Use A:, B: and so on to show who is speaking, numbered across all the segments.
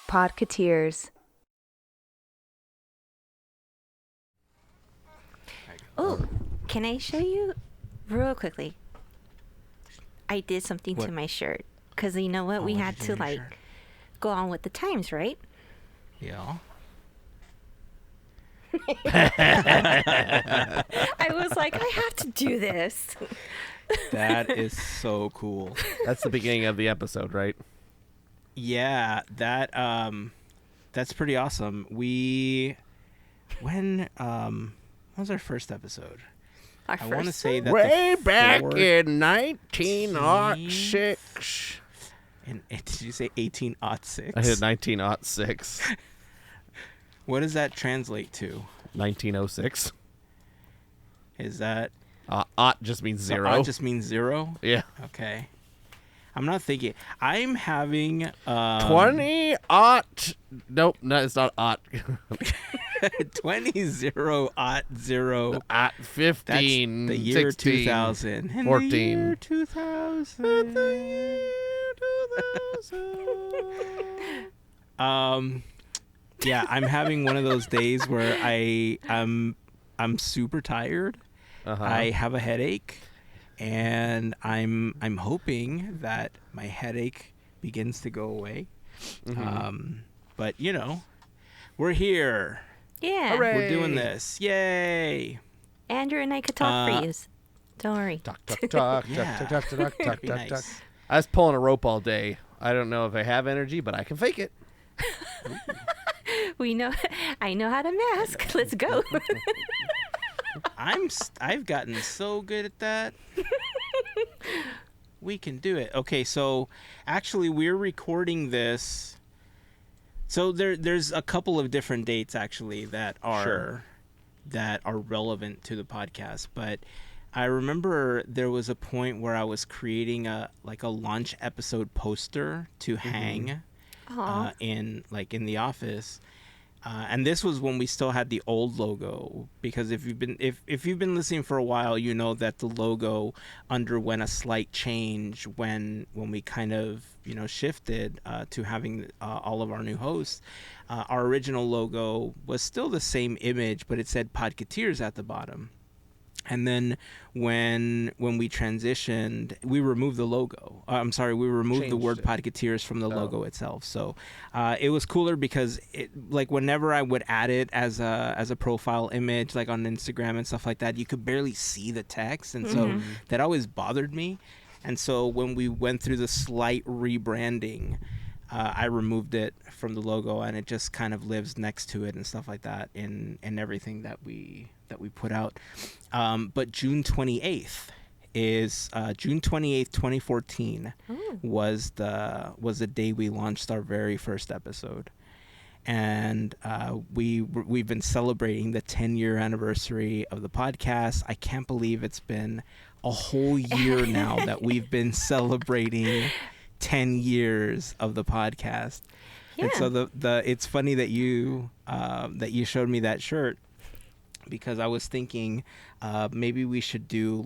A: Podketeers.
B: Oh, can I show you real quickly? I did something
C: What?
B: to my shirt. Because you know what? We
C: what'd
B: had
C: you do
B: to,
C: to your
B: like,
C: shirt?
B: go on with the times, right?
C: Yeah.
B: I was like, I have to do this.
C: That is so cool.
D: That's the beginning of the episode, right?
C: Yeah, that's pretty awesome. When was our first episode?
B: Our
C: I want to
B: first
C: say
B: one?
C: that
D: Way
C: the
D: back
C: fourth-
D: in 1906.
C: did you say 1806?
D: I hit 1906.
C: What does that translate to?
D: 1906.
C: Is that
D: Aught just means
C: so
D: zero.
C: odd just means zero?
D: Yeah.
C: Okay. I'm not thinking. I'm having
D: 20 aught. Nope, no, it's not aught.
C: 20
D: At 15.
C: That's the year
D: 16,
C: 2000. And
D: 14.
C: The year 2000. Yeah, I'm having one of those days where I'm super tired.
D: Uh-huh.
C: I have a headache, and I'm hoping that my headache begins to go away.
D: Mhm.
C: But we're here.
B: Yeah.
D: Hooray.
C: We're doing this. Yay!
B: Andrew and I could talk for you. Don't worry.
D: Talk, talk, talk,
C: Yeah.
D: talk, talk, talk, talk,
C: That'd
D: talk,
C: be
D: talk,
C: nice.
D: talk. I was pulling a rope all day. I don't know if I have energy, but I can fake it.
B: We know. I know how to mask. Let's go.
C: I've gotten so good at that. We can do it. Okay, so actually we're recording this. So there's a couple of different dates actually that are relevant to the podcast, but I remember there was a point where I was creating a launch episode poster to hang
B: Aw.
C: in the office. And this was when we still had the old logo, because if you've been listening for a while, you know that the logo underwent a slight change when we kind of shifted to having all of our new hosts. Our original logo was still the same image, but it said Podketeers at the bottom. And then when we transitioned, we removed the logo. We removed the
D: Changed
C: word
D: it.
C: Podketeers from the logo itself. So it was cooler because whenever I would add it as a profile image, like on Instagram and stuff like that, you could barely see the text, and so that always bothered me. And so when we went through the slight rebranding, I removed it from the logo, and it just kind of lives next to it and stuff like that in everything that we put out. But June 28th is June 28th, 2014 was the day we launched our very first episode. And we've been celebrating the 10-year anniversary of the podcast. I can't believe it's been a whole year now that we've been celebrating 10 years of the podcast.
B: Yeah.
C: And so it's funny that you showed me that shirt, because I was thinking maybe we should do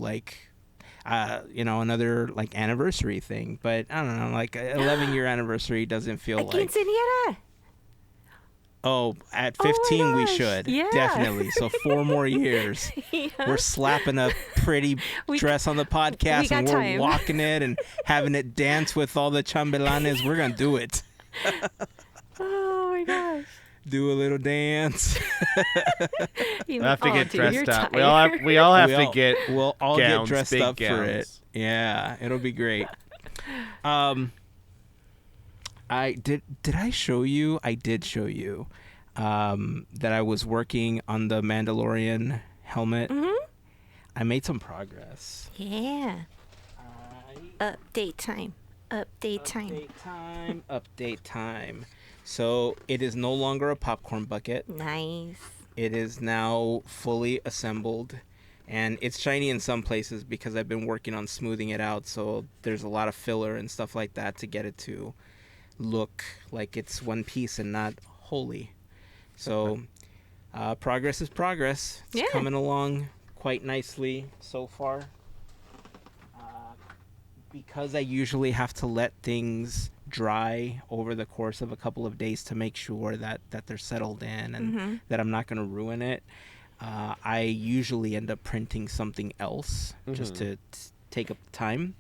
C: another anniversary thing, but I don't know, 11-year anniversary doesn't feel
B: A
C: like.
B: quinceañera.
C: Oh, at
B: Oh my
C: 15 we
B: gosh,
C: should.
B: yeah.
C: Definitely. So 4 more years.
B: Yeah.
C: We're slapping a pretty dress on the podcast,
B: we
C: and
B: got
C: we're
B: time.
C: walking it and having it dance with all the chambelanes. We're going to do it.
B: Oh my gosh.
C: Do a little dance.
D: We have to get dressed
B: you're
D: up.
B: tired.
D: We all have to get
C: We'll all
D: gowns,
C: get dressed
D: big
C: up for it.
D: gowns.
C: Yeah, it'll be great. I show you? I did show you that I was working on the Mandalorian helmet.
B: Mm-hmm.
C: I made some progress.
B: Yeah. Update time. Update time.
C: Update time. So it is no longer a popcorn bucket.
B: Nice.
C: It is now fully assembled, and it's shiny in some places because I've been working on smoothing it out. So there's a lot of filler and stuff like that to get it to look like it's one piece and not wholly. So progress is progress. It's coming along quite nicely so far. Because I usually have to let things dry over the course of a couple of days to make sure that they're settled in and that I'm not going to ruin it, I usually end up printing something else just to take up time.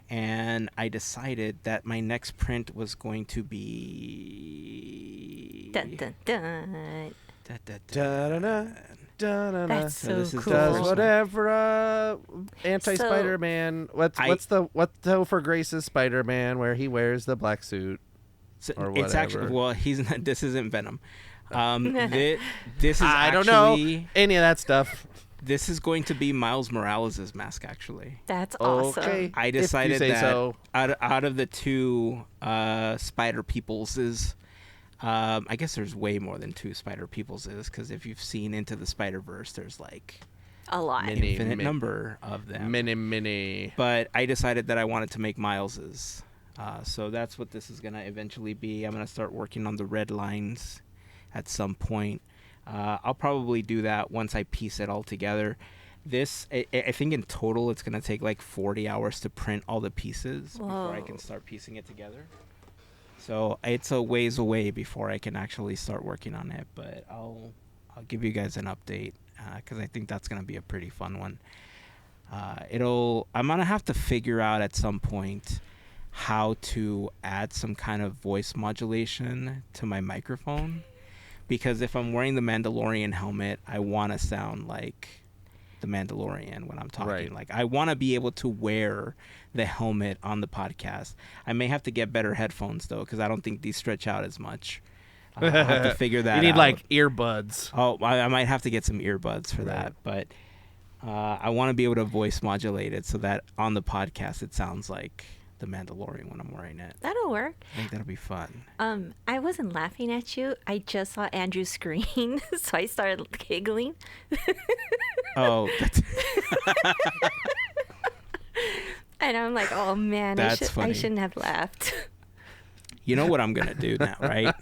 C: And I decided that my next print was going to be...
B: Dun, dun, dun. That's
C: So
B: so
C: this is
B: cool.
C: the
D: Does
C: first one.
D: whatever anti-Spider-Man. What's the Topher Grace's Spider-Man where he wears the black suit?
C: So
D: or
C: it's actually
D: whatever.
C: he's not. This isn't Venom. This is
D: I
C: actually,
D: don't know any of that stuff.
C: This is going to be Miles Morales' mask. Actually,
B: That's awesome.
D: Okay.
C: I
D: If you
C: decided
D: say
C: that
D: so.
C: out of the two Spider Peopleses, I guess there's way more than two Spider Peopleses, because if you've seen Into the Spider-Verse, there's like
B: A lot.
D: Mini.
C: infinite number of them.
D: Mini.
C: But I decided that I wanted to make Miles's. So that's what this is going to eventually be. I'm going to start working on the red lines at some point. I'll probably do that once I piece it all together. This, I think in total, it's going to take like 40 hours to print all the pieces before I can
B: Whoa.
C: start piecing it together. So it's a ways away before I can actually start working on it. But I'll give you guys an update because I think that's going to be a pretty fun one. I'm going to have to figure out at some point how to add some kind of voice modulation to my microphone, because if I'm wearing the Mandalorian helmet, I want to sound like the Mandalorian when I'm talking.
D: Right.
C: Like, I want to be able to wear the helmet on the podcast. I may have to get better headphones though, because I don't think these stretch out as much. I'll have to figure that out.
D: You need like earbuds.
C: Oh, I might have to get some earbuds for
D: Right.
C: that, but I want to be able to voice modulate it so that on the podcast it sounds like the Mandalorian when I'm wearing it.
B: That'll work.
C: I think that'll be fun.
B: I wasn't laughing at you. I just saw Andrew's screen, so I started giggling.
C: Oh, that's,
B: And I'm like, oh man,
C: That's
B: I
C: funny.
B: shouldn't have laughed.
C: you know what I'm gonna do now, right?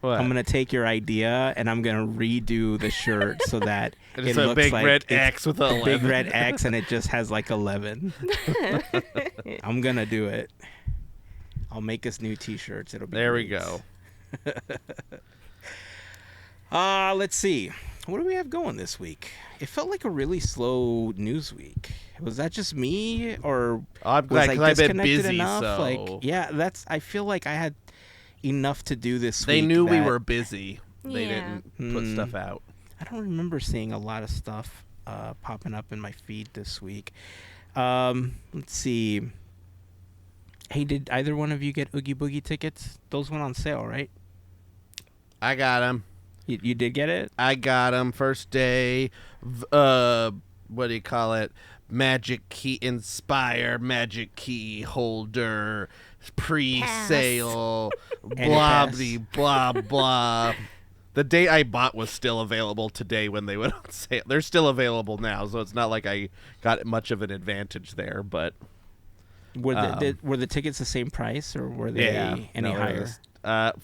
D: What?
C: I'm gonna take your idea and I'm gonna redo the shirt so that
D: It's
C: it
D: a
C: looks
D: big
C: like
D: red
C: it's
D: X with a
C: a big
D: 11.
C: red X and it just has like 11. I'm gonna do it. I'll make us new T-shirts. It'll be
D: There we
C: great.
D: go.
C: Let's see. What do we have going this week? It felt like a really slow news week. Was that just me, or
D: I'm
C: was
D: glad
C: I
D: because I've been
C: disconnected
D: busy.
C: enough?
D: So
C: Like, yeah, I feel like I had enough to do this
D: they
C: week.
D: knew we
C: that
D: were busy. They
B: Yeah.
D: didn't put stuff out.
C: I don't remember seeing a lot of stuff popping up in my feed this week. Let's see. Hey, did either one of you get Oogie Boogie tickets? Those went on sale, right?
D: I got them.
C: You did get it?
D: I got them first day. What do you call it? Magic key inspire, magic key holder, pre-sale, blah
C: pass.
D: blah blah. The date I bought was still available today when they went on sale. They're still available now, so it's not like I got much of an advantage there. But
C: Were the tickets the same price, or were they any
D: no, it
C: higher?
D: was,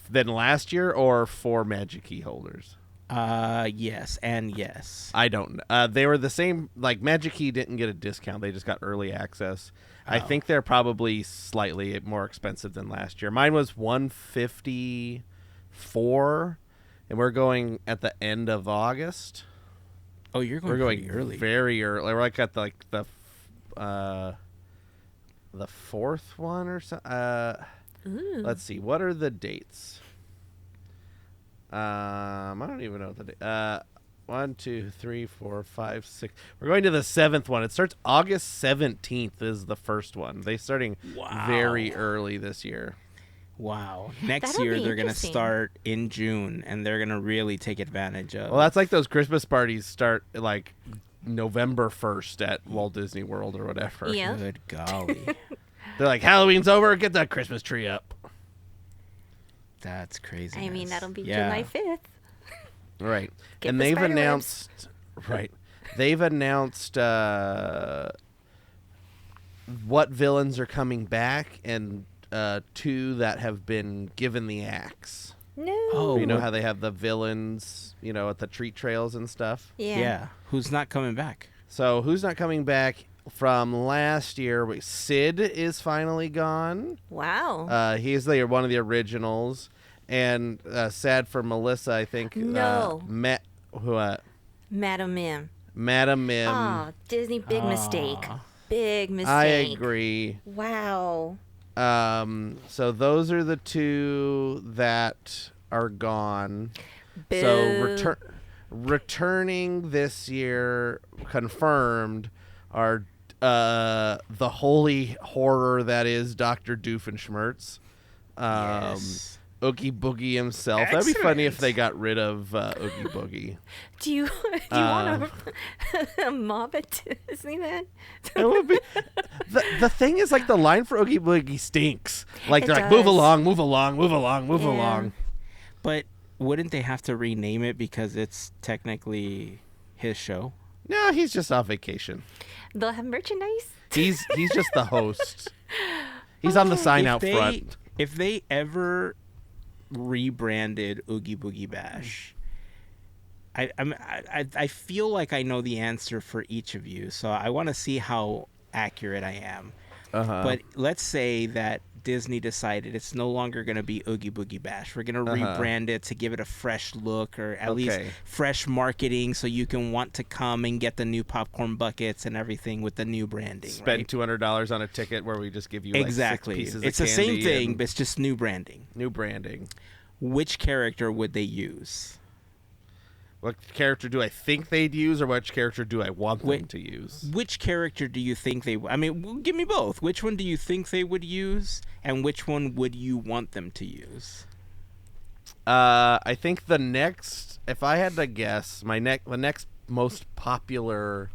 D: than last year, or for magic key holders?
C: Yes and yes.
D: I don't. They were the same. Like Magic Key didn't get a discount; they just got early access. I think they're probably slightly more expensive than last year. Mine was $154, and we're going at the end of August.
C: Oh, you're going
D: We're going
C: pretty early.
D: very early. We're like at the fourth one or something.
B: Ooh.
D: Let's see. What are the dates? I don't even know what the date. 1, 2, 3, 4, 5, 6. We're going to the 7th one. It starts August 17th is the first one. They're starting very early this year.
C: Wow. Next
B: That'll
C: year
B: be
C: they're going to
B: interesting.
C: start in June, and they're going to really take advantage of.
D: Well, that's like those Christmas parties start like November 1st at Walt Disney World or whatever.
B: Yeah.
C: Good golly.
D: They're like, Halloween's over. Get that Christmas tree up.
C: That's crazy.
B: I mean, that'll be
C: Yeah.
B: July 5th.
D: Right.
B: Get
D: And
B: the
D: they've
B: spider webs.
D: announced right. They've announced what villains are coming back and 2 that have been given the axe.
B: No.
C: Oh,
D: You know
C: what-
D: how they have the villains, at the treat trails and stuff?
B: Yeah.
C: Yeah. Who's not coming back?
D: So who's not coming back? from last year, Sid is finally gone.
B: Wow.
D: He's one of the originals, and sad for Melissa, I think.
B: No.
D: Madam
B: Mim.
D: Mim.
B: Oh, Disney, big mistake. Big mistake.
D: I agree.
B: Wow.
D: So those are the two that are gone.
B: Boo.
D: So returning this year, confirmed, are the holy horror that is Dr. Doofenshmirtz.
C: Yes.
D: Oogie Boogie himself.
C: Excellent.
D: That'd be funny if they got rid of Oogie Boogie.
B: Do you want a mob at Disneyland?
D: It would be, the thing is, like, the line for Oogie Boogie stinks. Like,
B: It
D: they're like,
B: does.
D: move along, move along, move along, move
B: Yeah.
D: along.
C: But wouldn't they have to rename it because it's technically his show?
D: No, he's just on vacation.
B: They'll have merchandise?
D: He's just the host. He's on the sign
C: If
D: out front.
C: If they ever rebranded Oogie Boogie Bash, I feel like I know the answer for each of you, so I want to see how accurate I am. But let's say that Disney decided it's no longer going to be Oogie Boogie Bash. We're going to rebrand it to give it a fresh look, or at least fresh marketing, so you can want to come and get the new popcorn buckets and everything with the new branding.
D: Spend
C: right?
D: $200 on a ticket where we just give you
C: Exactly.
D: like 6 pieces
C: It's
D: of
C: the same
D: candy
C: thing,
D: and
C: but it's just new branding.
D: new branding.
C: Which character would they use?
D: What character do I think they'd use, or which character do I want them to use?
C: Which character do you think they... I mean, give me both. Which one do you think they would use, and which one would you want them to use?
D: I think the next, if I had to guess, the next most popular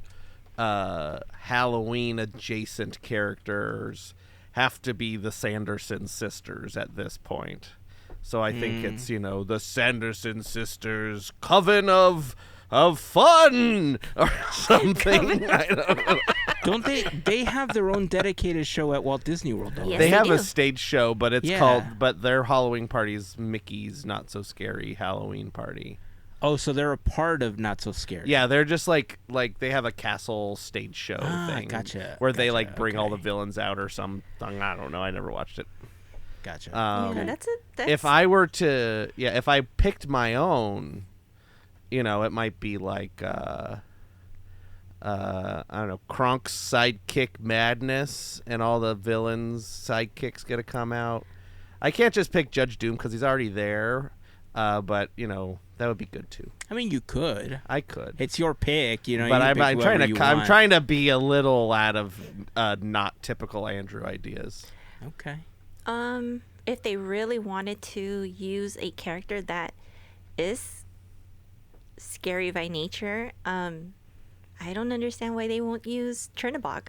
D: Halloween adjacent characters have to be the Sanderson sisters at this point. So I think it's, the Sanderson sisters coven of fun or something. I don't know.
C: Don't they have their own dedicated show at Walt Disney World, though?
B: Yes,
D: They have
B: do.
D: a stage show, but it's
C: Yeah.
D: called, but their Halloween party's Mickey's Not So Scary Halloween Party.
C: Oh, so they're a part of Not So Scary.
D: Yeah, they're just like they have a castle stage show thing.
C: Gotcha.
D: Where they
C: Gotcha,
D: bring all the
C: okay.
D: villains out or something. I don't know. I never watched it.
C: Gotcha.
B: That's
D: If I were to, if I picked my own, it might be like, I don't know, Kronk's sidekick madness, and all the villains' sidekicks get to come out. I can't just pick Judge Doom because he's already there, but that would be good too.
C: I mean, you could.
D: I could.
C: It's your pick,
D: But
C: you
D: I'm
C: pick
D: trying
C: whoever you
D: to I'm
C: want.
D: trying to be a little out of not typical Andrew ideas.
C: Okay.
B: If they really wanted to use a character that is scary by nature, I don't understand why they won't use Chernabog.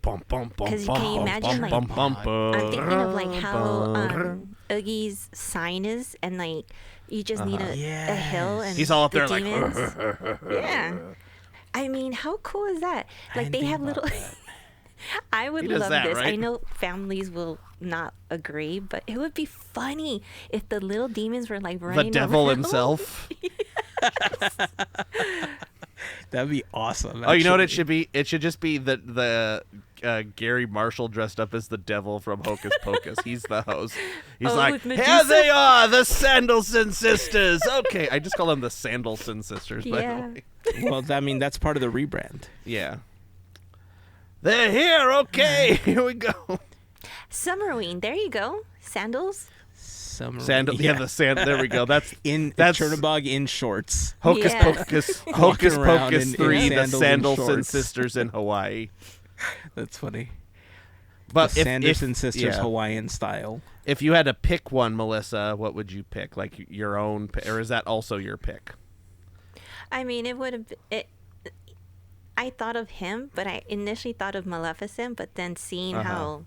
B: Because can you imagine, like, I'm thinking of like how Oogie's sign is, and like you just need a hill, and
D: He's all up
B: the
D: there like,
B: demons. Yeah. I mean, how cool is that? Like, they have little. I would
D: He does
B: love
D: that,
B: this. I
D: right?
B: know families will not agree, but it would be funny if the little demons were like
D: the
B: running
D: devil
B: around.
D: himself.
C: That'd be awesome.
D: Oh, you know what it
C: actually.
D: should be? It should just be the Gary Marshall dressed up as the devil from Hocus Pocus. He's the host. He's
B: Oh,
D: like,
B: with
D: here
B: Medusa?
D: they are, the Sandelson sisters. Okay, I just call them the Sandelson sisters. By
B: Yeah.
D: the way.
C: Well, I mean, that's part of the rebrand.
D: Yeah. They're here. Okay, here we go.
B: Summerween. There you go. Sandals.
C: Summer.
D: There we go. That's
C: That's Chernabog in shorts.
D: Hocus
B: Yeah.
D: Pocus.
C: Walking
D: Hocus
C: around
D: Pocus
C: in
D: 3, the
C: sandals and
D: Sandelson
C: shorts.
D: sisters in Hawaii.
C: That's funny.
D: But
C: The Sanderson
D: if,
C: sisters
D: yeah.
C: Hawaiian style.
D: If you had to pick one, Melissa, what would you pick? Like your own, or is that also your pick?
B: I mean, it would have been. I thought of him, but I initially thought of Maleficent, but then seeing how.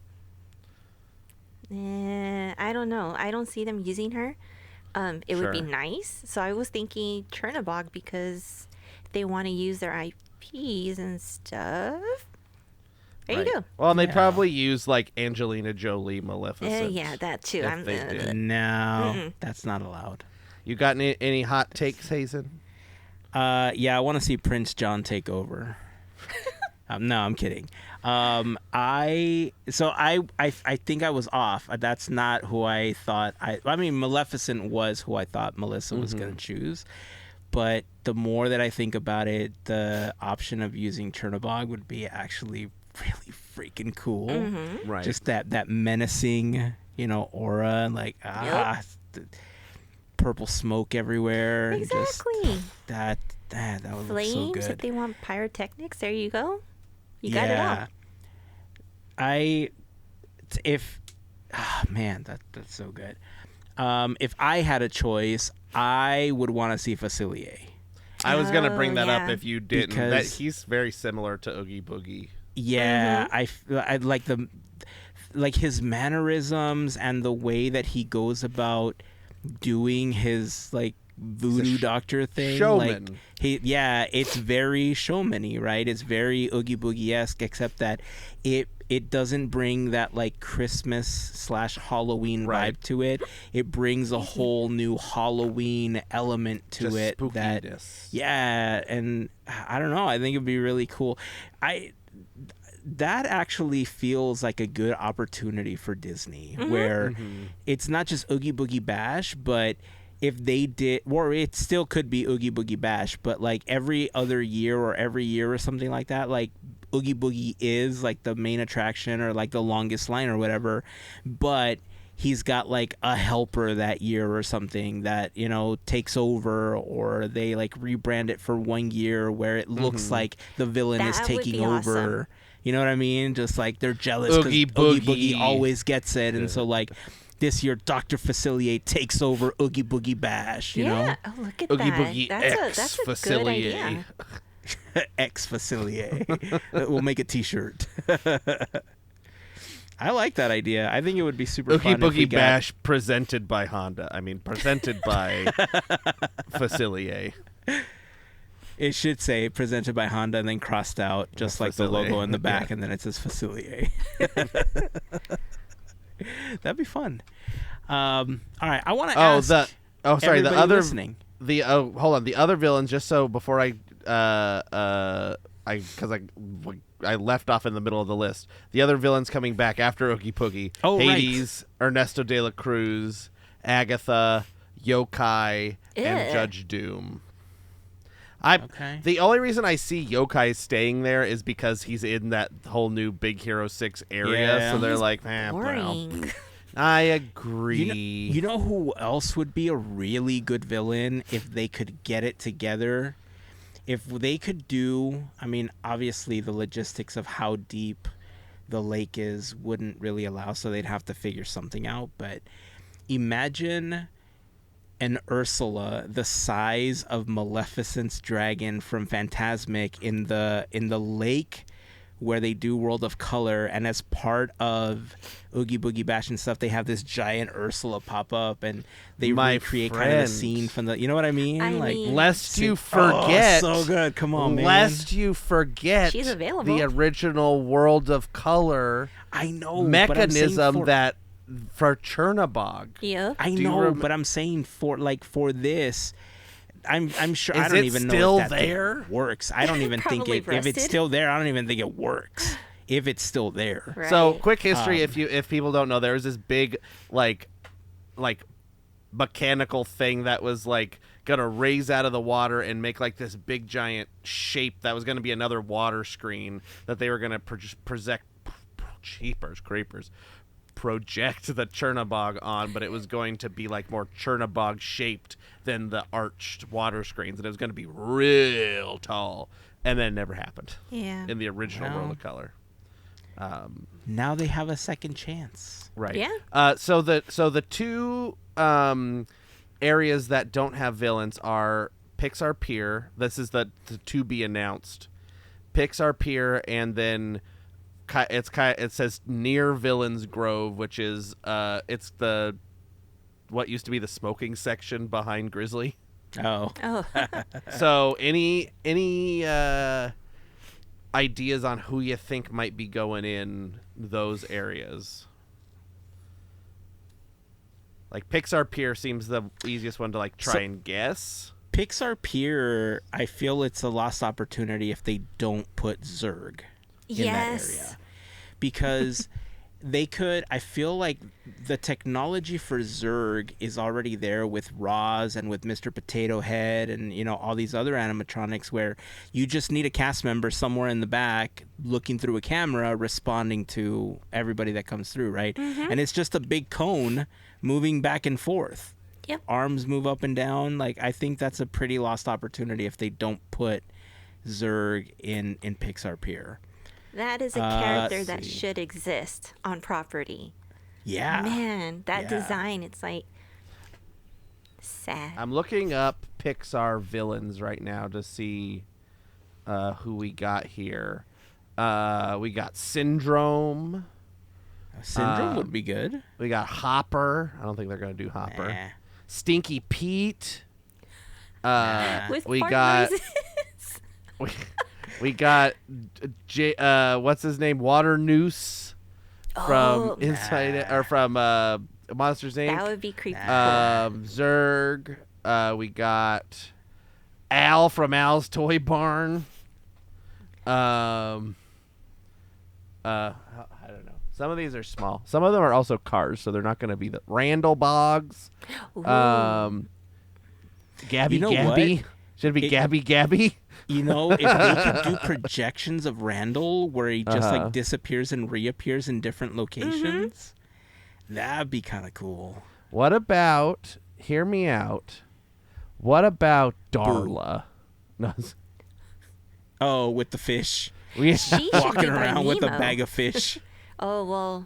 B: I don't know. I don't see them using her. It would be
D: Sure.
B: nice. So I was thinking Chernabog because they want to use their IPs and stuff. There
D: Right.
B: you go.
D: Well, and they'd
C: Yeah.
D: probably use like Angelina Jolie Maleficent.
B: Yeah, that too.
D: if they did.
C: No, that's not allowed.
D: You got any hot takes, Heyzen?
C: Yeah, I want to see Prince John take over. No, I'm kidding. I think I was off. That's not who I thought. I mean, Maleficent was who I thought Melissa was gonna choose. But the more that I think about it, the option of using Chernobog would be actually really freaking cool.
D: Right.
C: Just that menacing, aura, like purple smoke everywhere. And
B: Exactly.
C: just that would look so
B: Flames,
C: good.
B: if they want pyrotechnics, there you go. You got it all.
C: That's so good. If I had a choice, I would want to see Facilier.
D: I was gonna bring that up
B: yeah.
D: if you didn't.
C: Because-
D: He's very similar to Oogie Boogie.
C: Yeah, I like his mannerisms and the way that he goes about doing his like voodoo doctor thing.
D: showman.
C: Like it's very showman-y, right? It's very Oogie Boogie-esque, except that it doesn't bring that like Christmas / Halloween
D: Right.
C: vibe to it. It brings a whole new Halloween element to
D: Just
C: it.
D: spookiness.
C: And I don't know. I think it'd be really cool. That actually feels like a good opportunity for Disney, where it's not just Oogie Boogie Bash, but if they did, or it still could be Oogie Boogie Bash, but like every other year or every year or something like that, like Oogie Boogie is like the main attraction or like the longest line or whatever, but he's got like a helper that year or something that takes over, or they like rebrand it for 1 year where it looks like the villain is
B: That would
C: taking
B: be
C: over.
B: awesome.
C: You know what I mean? Just like they're jealous because
D: Oogie
C: Oogie
D: Boogie.
C: Boogie always gets it, and so like this year Dr. Facilier takes over Oogie Boogie Bash. You know,
B: Oh, look at
D: Oogie
B: that.
D: Boogie
B: That's a good
D: Facilier.
B: idea.
C: ex Facilier. We'll make a T-shirt. I like that idea. I think it would be super
D: Oogie
C: fun. if we
D: Boogie
C: got-
D: Bash presented by Honda. I mean, presented by Facilier.
C: It should say presented by Honda and then crossed out, just like the
D: Facilier.
C: logo in the back,
D: Yeah.
C: and then it says Facilier. That'd be fun. All right, I want to ask.
D: The
C: everybody
D: other
C: listening.
D: hold on, the other villains. Just so before I left off in the middle of the list. The other villains coming back after Oogie Boogie:
C: Oh, right.
D: Hades, Ernesto de la Cruz, Agatha, Yokai, and
B: Ew.
D: Judge Doom.
C: Okay.
D: The only reason I see Yokai staying there is because he's in that whole new Big Hero 6 area,
C: Yeah.
D: so they're
B: He's
D: like, well,
B: boring.
D: I agree.
C: You know who else would be a really good villain if they could get it together? If they could do, I mean, obviously the logistics of how deep the lake is wouldn't really allow, so they'd have to figure something out. But imagine an Ursula the size of Maleficent's dragon from Fantasmic in the lake where they do World of Color, and as part of Oogie Boogie Bash and stuff, they have this giant Ursula pop up, and they
D: My
C: recreate kind of the
D: friend.
C: scene from the. You know what I mean?
B: I
C: like,
B: mean-
D: Lest you forget.
C: Oh, so good. Come on, man.
D: Lest you forget
B: She's available.
D: the original World of Color
C: I know but I'm saying
D: mechanism that for Chernobog.
B: Yep.
C: I
D: Do you
C: know, but I'm saying for this. I'm sure. I
D: Is
C: don't
D: it
C: even know
D: still
C: if that thing
D: there?
C: works. I don't even think
B: Probably
C: if it's
B: rusted.
C: still there. I don't even think it works. If it's still there.
B: Right.
D: So, quick history if people don't know, there was this big like mechanical thing that was like gonna raise out of the water and make like this big giant shape that was gonna be another water screen that they were gonna project the Chernobog on, but it was going to be like more Chernobog shaped than the arched water screens, and it was going to be real tall, and then it never happened
B: Yeah.
D: in the original
C: Well.
D: World of Color.
C: Now they have a second chance.
D: Right.
B: Yeah.
D: So the two areas that don't have villains are Pixar Pier. This is the to be announced. Pixar Pier, and then it says near Villains Grove, which is it's the what used to be the smoking section behind Grizzly.
C: Oh.
B: Oh.
D: So any ideas on who you think might be going in those areas? Like Pixar Pier seems the easiest one to like try and guess.
C: Pixar Pier, I feel it's a lost opportunity if they don't put Zurg. in that area. Because I feel like the technology for Zurg is already there with Roz and with Mr. Potato Head and, all these other animatronics where you just need a cast member somewhere in the back looking through a camera responding to everybody that comes through, right?
B: Mm-hmm.
C: And it's just a big cone moving back and forth.
B: Yep.
C: Arms move up and down. Like, I think that's a pretty lost opportunity if they don't put Zurg in Pixar Pier.
B: That is a character that should exist on property.
C: Yeah.
B: Man, that design, it's like sad.
D: I'm looking up Pixar villains right now to see who we got here. We got Syndrome.
C: Syndrome would be good.
D: We got Hopper. I don't think they're going to do Hopper.
C: Nah.
D: Stinky Pete.
B: With
D: we
B: fart
D: got
B: noises.
D: we got what's his name? Water Noose from from Monsters Inc.
B: That would be creepy.
D: Zurg. We got Al from Al's Toy Barn. I don't know. Some of these are small. Some of them are also cars, so they're not going to be the Randall Boggs. Gabby Gabby.
C: What?
D: Should it be Gabby Gabby?
C: If they could do projections of Randall where he just like disappears and reappears in different locations, that'd be kind of cool.
D: What about, hear me out, what about Darla? No.
C: Oh, with the fish.
B: She should
C: Walking
B: be by
C: around with a
B: Nemo.
C: bag of fish.
B: Oh, well,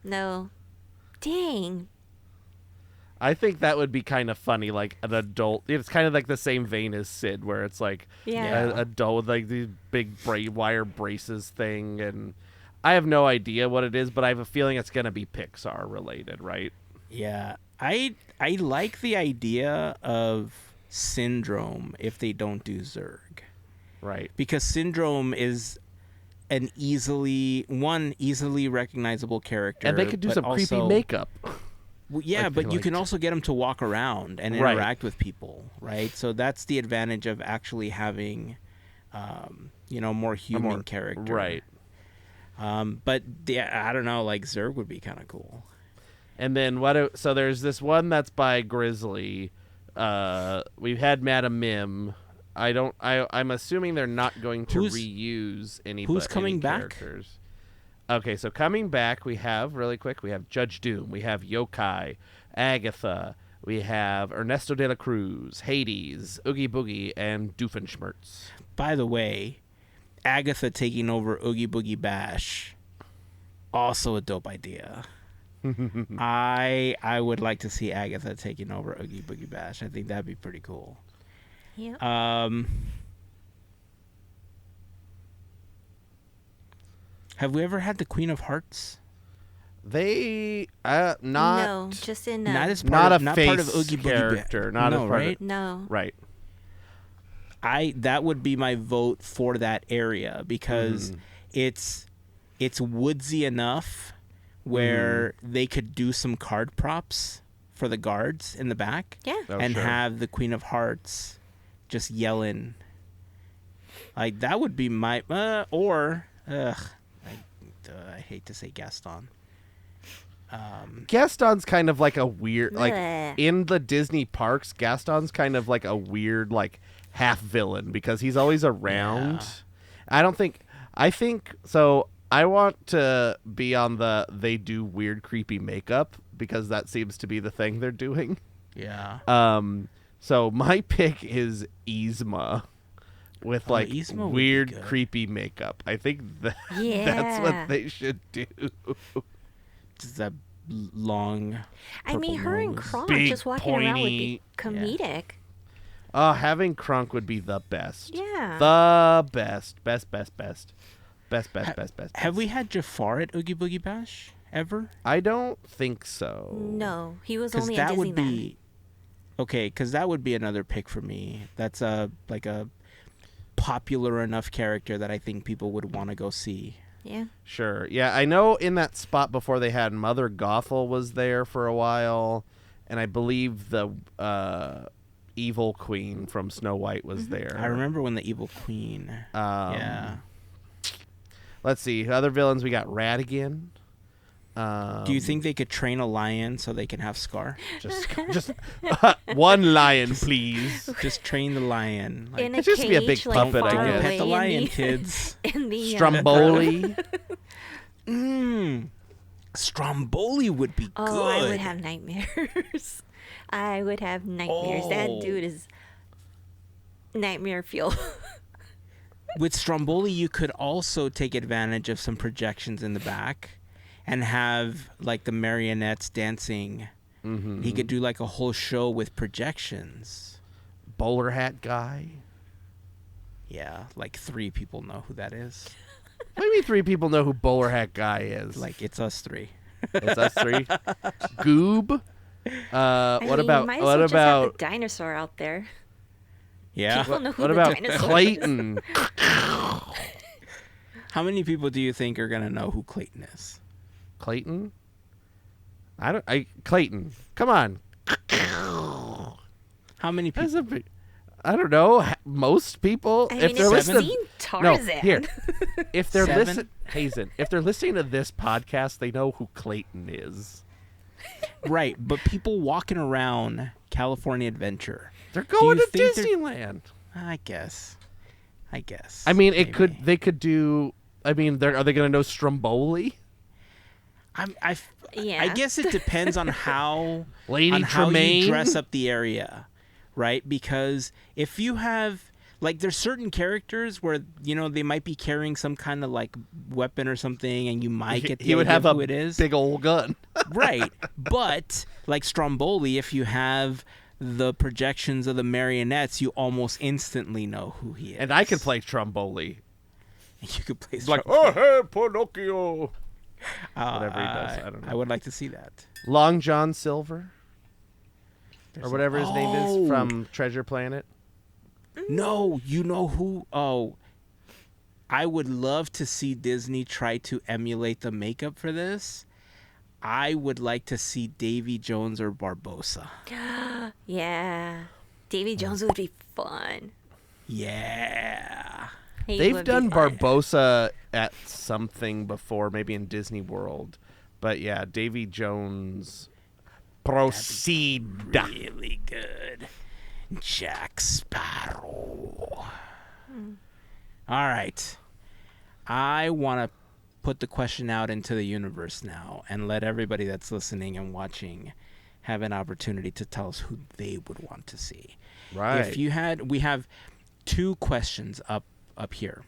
B: no. Dang.
D: I think that would be kind of funny, like an adult. It's kind of like the same vein as Sid, where it's like an adult with like these big wire braces thing. And I have no idea what it is, but I have a feeling it's going to be Pixar related, right?
C: Yeah. I like the idea of Syndrome if they don't do Zurg.
D: Right.
C: Because Syndrome is an easily recognizable character.
D: And they could do some creepy makeup.
C: Well, yeah, but you can also get him to walk around and interact with people, right? So that's the advantage of actually having, more human character.
D: Right.
C: But I don't know, like Zurg would be kind of cool.
D: And then so there's this one that's by Grizzly. We've had Madam Mim. I'm assuming they're not going to reuse any.
C: Who's coming back?
D: Characters. Okay, so coming back, we have Judge Doom, we have Yokai, Agatha, we have Ernesto de la Cruz, Hades, Oogie Boogie, and Doofenshmirtz.
C: By the way, Agatha taking over Oogie Boogie Bash, also a dope idea. I would like to see Agatha taking over Oogie Boogie Bash. I think that'd be pretty cool.
B: Yeah.
C: Have we ever had the Queen of Hearts?
D: They
B: no, just in
C: not as
D: not
C: part
D: a
C: of,
D: face
C: part of Oogie Boogie
D: character, not
C: no,
D: as part
C: right?
D: of,
B: no.
D: Right.
C: That would be my vote for that area because it's woodsy enough where they could do some card props for the guards in the back and have the Queen of Hearts just yelling. Like that would be my I hate to say Gaston.
D: Gaston's kind of like a weird, like
B: Bleh.
D: in the Disney parks, Gaston's kind of like a weird, like half villain because he's always around.
C: Yeah.
D: I think so. I want to be on they do weird, creepy makeup because that seems to be the thing they're doing.
C: Yeah.
D: So my pick is Yzma. With like
C: Yzma
D: weird, creepy makeup. I think that's what they should do.
C: Just that long.
B: I mean, her and
C: nose.
B: Kronk
D: Big,
B: just walking around would be
D: pointy-
B: comedic.
D: Having Kronk would be the best.
B: Yeah.
D: The best. Best.
C: Have we had Jafar at Oogie Boogie Bash ever?
D: I don't think so.
B: No, he was only
C: that
B: at
C: would
B: Disneyland.
C: be okay. Because that would be another pick for me. That's a popular enough character that I think people would want to go see.
B: Yeah.
D: Sure. Yeah, I know in that spot before they had Mother Gothel was there for a while, and I believe the Evil Queen from Snow White was there.
C: I remember when the Evil Queen.
D: Let's see. Other villains, we got Ratigan.
C: Do you think they could train a lion so they can have Scar?
D: Just one lion, please?
C: Just train the lion. Like,
B: In a
D: It's just
B: cage,
D: be a big
B: like,
D: puppet, I
B: far
D: guess.
B: away
C: pet the
B: in
C: lion, kids.
B: In the
D: Stromboli.
C: Stromboli would be good.
B: Oh, I would have nightmares. I would have nightmares. That
C: Oh.
B: dude is nightmare fuel.
C: With Stromboli, you could also take advantage of some projections in the back and have like the marionettes dancing.
D: Mm-hmm.
C: He could do like a whole show with projections.
D: Bowler hat guy.
C: Yeah, like 3 people know who that is.
D: Maybe 3 people know who Bowler hat guy is.
C: Like it's us 3.
D: It's us 3. Goob.
B: I
D: What
B: mean,
D: about
B: you might as
D: what
B: well just have
D: about
B: the dinosaur out there.
C: Yeah.
B: People know who
D: what
B: the
D: about
B: dinosaur is.
D: Clayton?
C: How many people do you think are gonna know who Clayton is?
D: Clayton? Clayton. Come on.
C: How many
D: That's
C: people?
D: a big, I don't know. Most people,
B: I
D: if
B: mean,
D: they're
B: if you've
D: listening,
B: seen Tarzan.
D: here. If they're
C: 7?
D: Hazen, if they're listening to this podcast, they know who Clayton is.
C: Right, but people walking around California Adventure.
D: They're going
C: you
D: to
C: think they're-
D: Disneyland.
C: I guess.
D: I mean,
C: Maybe.
D: they could do. I mean, are they going to know Stromboli?
B: Yeah.
C: I guess it depends on how
D: Lady
C: on how
D: Tremaine?
C: you dress up the area, right? Because if you have like there's certain characters where they might be carrying some kind of like weapon or something, and you might get the
D: He would
C: idea
D: have
C: of
D: a
C: who it is,
D: big old gun.
C: right? But like Stromboli, if you have the projections of the marionettes, you almost instantly know who he is.
D: And I could play Stromboli.
C: You could play
D: Like,
C: Stromboli.
D: oh, hey, Pinocchio. Whatever he does. I don't know.
C: I would like to see that.
D: Long John Silver. Or whatever his name
C: Oh.
D: is from Treasure Planet.
C: No, you know who? Oh, I would love to see Disney try to emulate the makeup for this. I would like to see Davy Jones or Barbossa.
B: Yeah. Davy Jones would be fun.
C: Yeah.
B: He
D: They've
B: would be
D: done
B: fun.
D: Barbossa at something before, maybe in Disney World. But yeah, Davy Jones. Proceed.
C: Really good. Jack Sparrow. All right. I want to put the question out into the universe now and let everybody that's listening and watching have an opportunity to tell us who they would want to see.
D: Right.
C: We have 2 questions up here.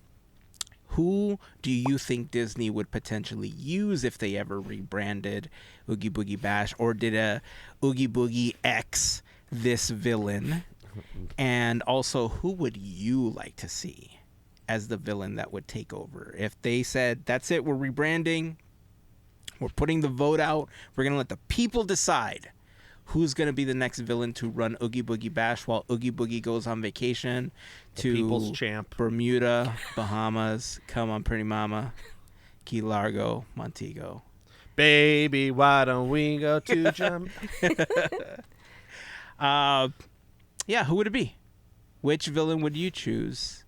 C: Who do you think Disney would potentially use if they ever rebranded Oogie Boogie Bash or did a Oogie Boogie X this villain? And also, who would you like to see as the villain that would take over? If they said, that's it, we're rebranding, we're putting the vote out, we're going to let the people decide who's going to be the next villain to run Oogie Boogie Bash while Oogie Boogie goes on vacation to
D: People's Champ.
C: Bermuda, Bahamas, come on, Pretty Mama, Key Largo, Montego.
D: Baby, why don't we go to jump?
C: Yeah, who would it be? Which villain would you choose?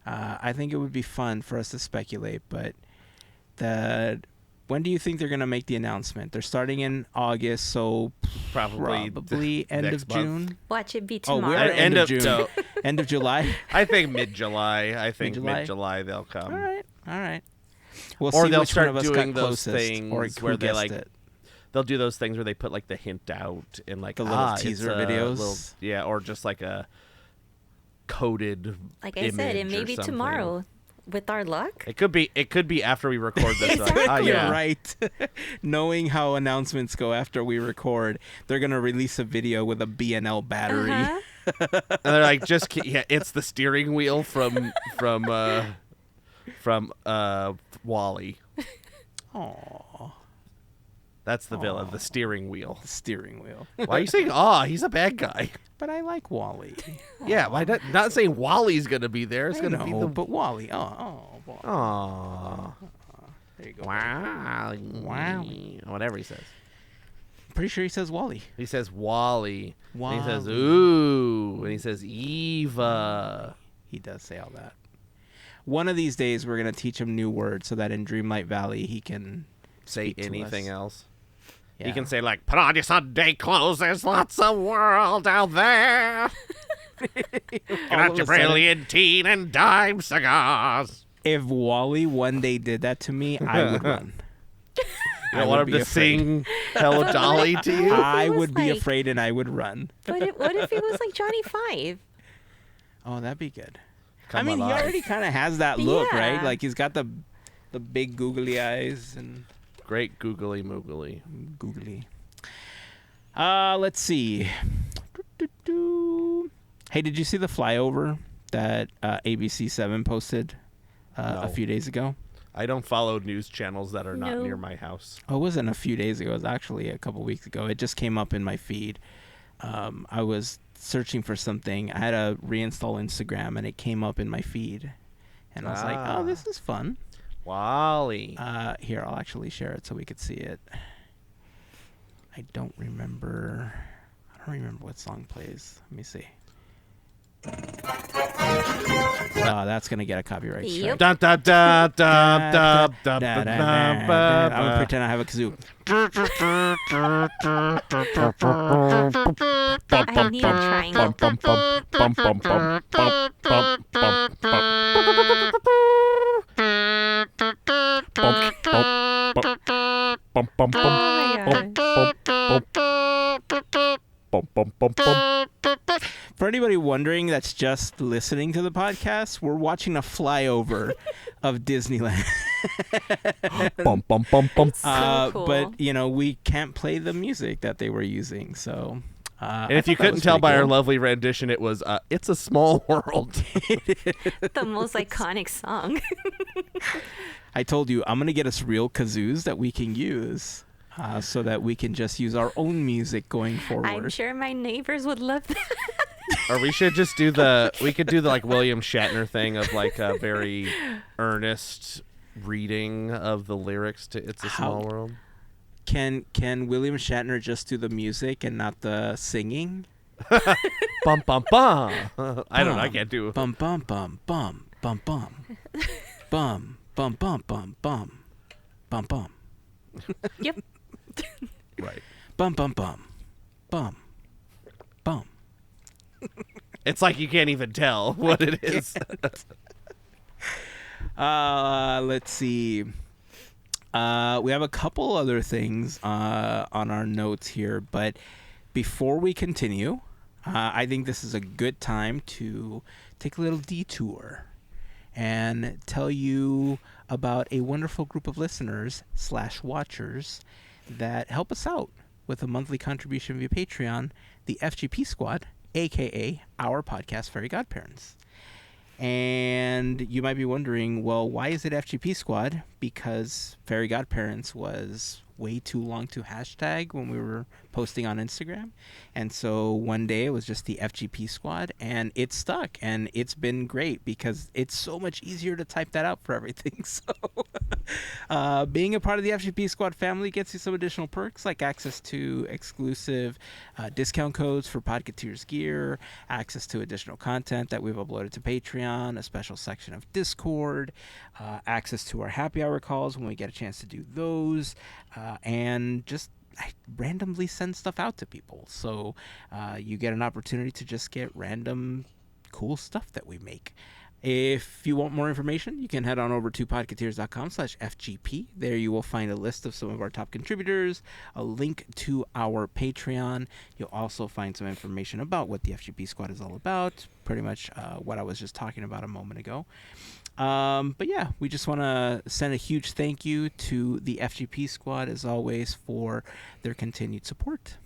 C: I think it would be fun for us to speculate, but when do you think they're going to make the announcement? They're starting in August, so probably end
D: next
C: of
D: month.
C: June.
B: Watch it be
C: Oh,
B: tomorrow.
C: we're end of June.
D: no.
C: End of July.
D: I think mid-July. I think
C: Mid-July?
D: mid-July they'll come.
C: All right. We'll
D: Or
C: see
D: they'll
C: which
D: start
C: one of us
D: doing
C: got
D: those
C: closest,
D: things
C: or
D: where
C: who
D: they,
C: guessed
D: like,
C: it.
D: They'll do those things where they put like the hint out and like
C: The little
D: it's
C: teaser
D: a
C: videos.
D: or just like a coded.
B: Like I said, it
D: image
B: may
D: or
B: be
D: something.
B: tomorrow. With our luck.
D: It could be after we record this. Like,
B: Exactly.
C: You're
D: yeah.
C: right. Knowing how announcements go after we record, they're gonna release a video with a B&L battery.
B: Uh-huh.
D: And they're like, it's the steering wheel from Wall-E.
C: Aww,
D: That's the villain, the steering wheel.
C: the steering wheel.
D: Why are you saying, "Aw, he's a bad guy"?
C: But I like Wally.
D: Yeah, why not saying Wally's gonna be there? It's gonna be the.
C: but Wally. Oh, Wally.
D: Aw.
C: There you go.
D: Wow. Whatever he says.
C: Pretty sure he says Wally.
D: He says Wally. And he says
C: Wally.
D: ooh. And he says Eva.
C: He does say all that. one of these days we're gonna teach him new words so that in Dreamlight Valley he can
D: say
C: speak to
D: anything
C: us.
D: else.
C: Yeah.
D: He can say like, "Put on your Sunday clothes. There's lots of world out there. Get
C: All
D: out
C: of
D: your
C: a sudden,
D: brilliant teen and dime cigars."
C: if Wally one day did that to me, I would run.
D: You
C: I
D: don't
C: would
D: want him
C: be
D: to
C: afraid.
D: sing Hello Dolly to you?
C: I
B: was
C: would be
B: like-
C: afraid and I would run.
B: What if he was like Johnny Five?
C: Oh, that'd be good.
D: Come
C: I mean, he
D: alive.
C: already kind of has that look, right?
B: Yeah.
C: Like he's got the big googly eyes and
D: Great googly moogly.
C: googly. Let's see. Hey, did you see the flyover that ABC7 posted
D: No.
C: a few days ago?
D: I don't follow news channels that are not
B: No.
D: near my house.
C: Oh, it wasn't a few days ago. It was actually a couple weeks ago. It just came up in my feed. I was searching for something. I had to reinstall Instagram, and it came up in my feed. And I was like, oh, this is fun.
D: Wally.
C: Here, I'll actually share it so we could see it. I don't remember what song plays. Let me see. Oh, that's going to get a copyright strike.
B: Yep.
D: Da da da da da da
C: Da, da,
D: da
C: da, da. I'm going to pretend I have a kazoo.
B: I need a triangle.
C: For anybody wondering that's just listening to the podcast, we're watching a flyover of Disneyland.
B: So cool.
C: But, we can't play the music that they were using, so...
D: And if you couldn't tell by our lovely rendition, it was "It's a Small World."
B: The most iconic song.
C: I told you, I'm going to get us real kazoos that we can use so that we can just use our own music going forward.
B: I'm sure my neighbors would love that.
D: Or we should just do we could do the like William Shatner thing of like a very earnest reading of the lyrics to "It's a Small World."
C: Can William Shatner just do the music and not the singing?
D: Bum bum bum. I don't know. I can't do.
C: Bum bum bum bum bum bum bum bum bum bum bum bum bum
B: Yep.
D: Right.
C: bum bum bum bum bum.
D: It's like you can't even tell what it is.
C: Let's see. We have a couple other things on our notes here, but before we continue, I think this is a good time to take a little detour and tell you about a wonderful group of listeners / watchers that help us out with a monthly contribution via Patreon, the FGP Squad, aka our podcast Fairy Godparents. And you might be wondering, well, why is it FGP Squad? Because Fairy Godparents was way too long to hashtag when we were posting on Instagram. And so one day it was just the FGP Squad, and it stuck. And it's been great because it's so much easier to type that out for everything. So being a part of the FGP Squad family gets you some additional perks like access to exclusive discount codes for Podketeers gear, access to additional content that we've uploaded to Patreon, a special section of Discord, access to our happy hour calls when we get a chance to do those, and just I randomly send stuff out to people. So you get an opportunity to just get random cool stuff that we make. If you want more information, you can head on over to podketeers.com/FGP. There you will find a list of some of our top contributors, a link to our Patreon. You'll also find some information about what the FGP Squad is all about, pretty much what I was just talking about a moment ago. But yeah, we just want to send a huge thank you to the FGP Squad, as always, for their continued support.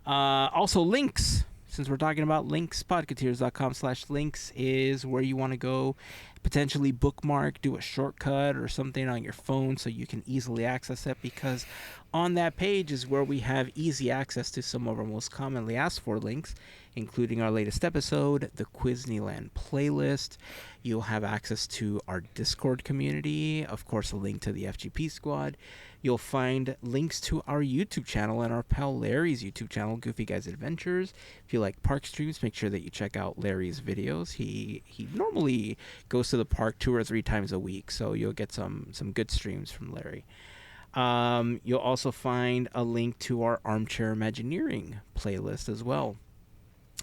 C: Also, links. Since we're talking about links, podketeers.com/links is where you want to go, potentially bookmark, do a shortcut or something on your phone so you can easily access it, because on that page is where we have easy access to some of our most commonly asked for links, including our latest episode, the Quizneyland playlist. You'll have access to our Discord community, of course, a link to the FGP Squad. You'll find links to our YouTube channel and our pal Larry's YouTube channel, Goofy Guys Adventures. If you like park streams, make sure that you check out Larry's videos. He normally goes to the park 2 or 3 times a week, so you'll get some good streams from Larry. You'll also find a link to our Armchair Imagineering playlist as well.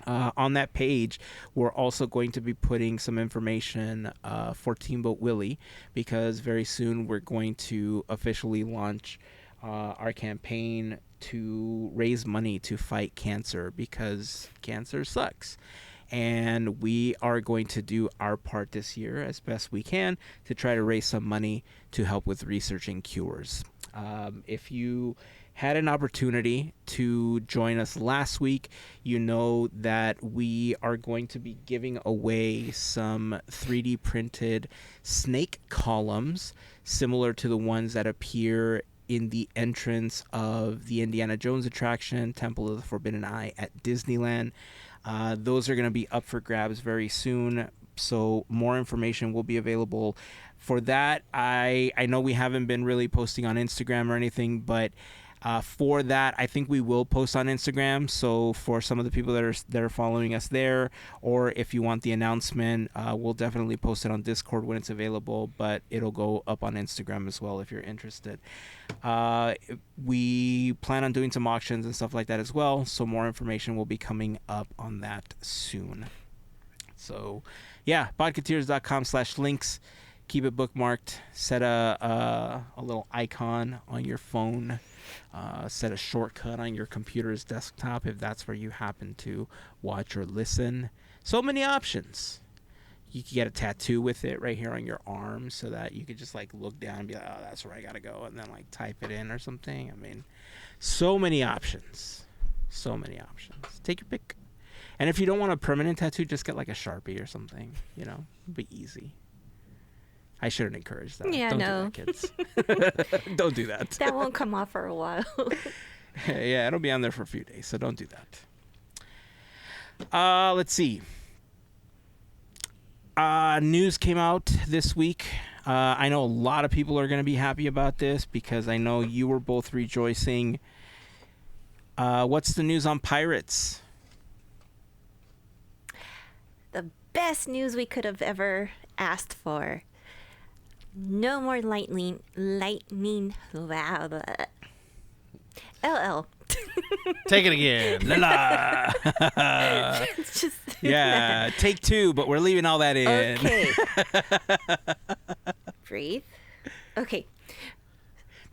C: On that page, we're also going to be putting some information for Teamboat Willie, because very soon we're going to officially launch our campaign to raise money to fight cancer, because cancer sucks. And we are going to do our part this year as best we can to try to raise some money to help with researching cures. If you had an opportunity to join us last week, you know that we are going to be giving away some 3D printed snake columns similar to the ones that appear in the entrance of the Indiana Jones attraction, Temple of the Forbidden Eye at Disneyland. Those are going to be up for grabs very soon, so more information will be available for that. I know we haven't been really posting on Instagram or anything, but for that, I think we will post on Instagram. So for some of the people that are following us there, or if you want the announcement, we'll definitely post it on Discord when it's available, but it'll go up on Instagram as well if you're interested. We plan on doing some auctions and stuff like that as well, so more information will be coming up on that soon. So yeah, podketeers.com/links. Keep it bookmarked. Set a little icon on your phone. Set a shortcut on your computer's desktop if that's where you happen to watch or listen. So many options. You can get a tattoo with it right here on your arm, so that you could just like look down and be like, oh, that's where I gotta go, and then like type it in or something. I mean, so many options. So many options. Take your pick. And if you don't want a permanent tattoo, just get like a Sharpie or something. You know, it'll be easy. I shouldn't encourage that.
B: Yeah,
C: don't
B: no.
C: do that, kids. Don't do that.
B: That won't come off for a while.
C: Yeah, it'll be on there for a few days, so don't do that. Let's see. News came out this week. I know a lot of people are going to be happy about this, because I know you were both rejoicing. What's the news on Pirates?
B: The best news we could have ever asked for. No more lightning. Wow. LL.
D: Take it again.
C: La la.
B: It's just
C: Yeah, take 2, but we're leaving all that in.
B: okay. Breathe. Okay.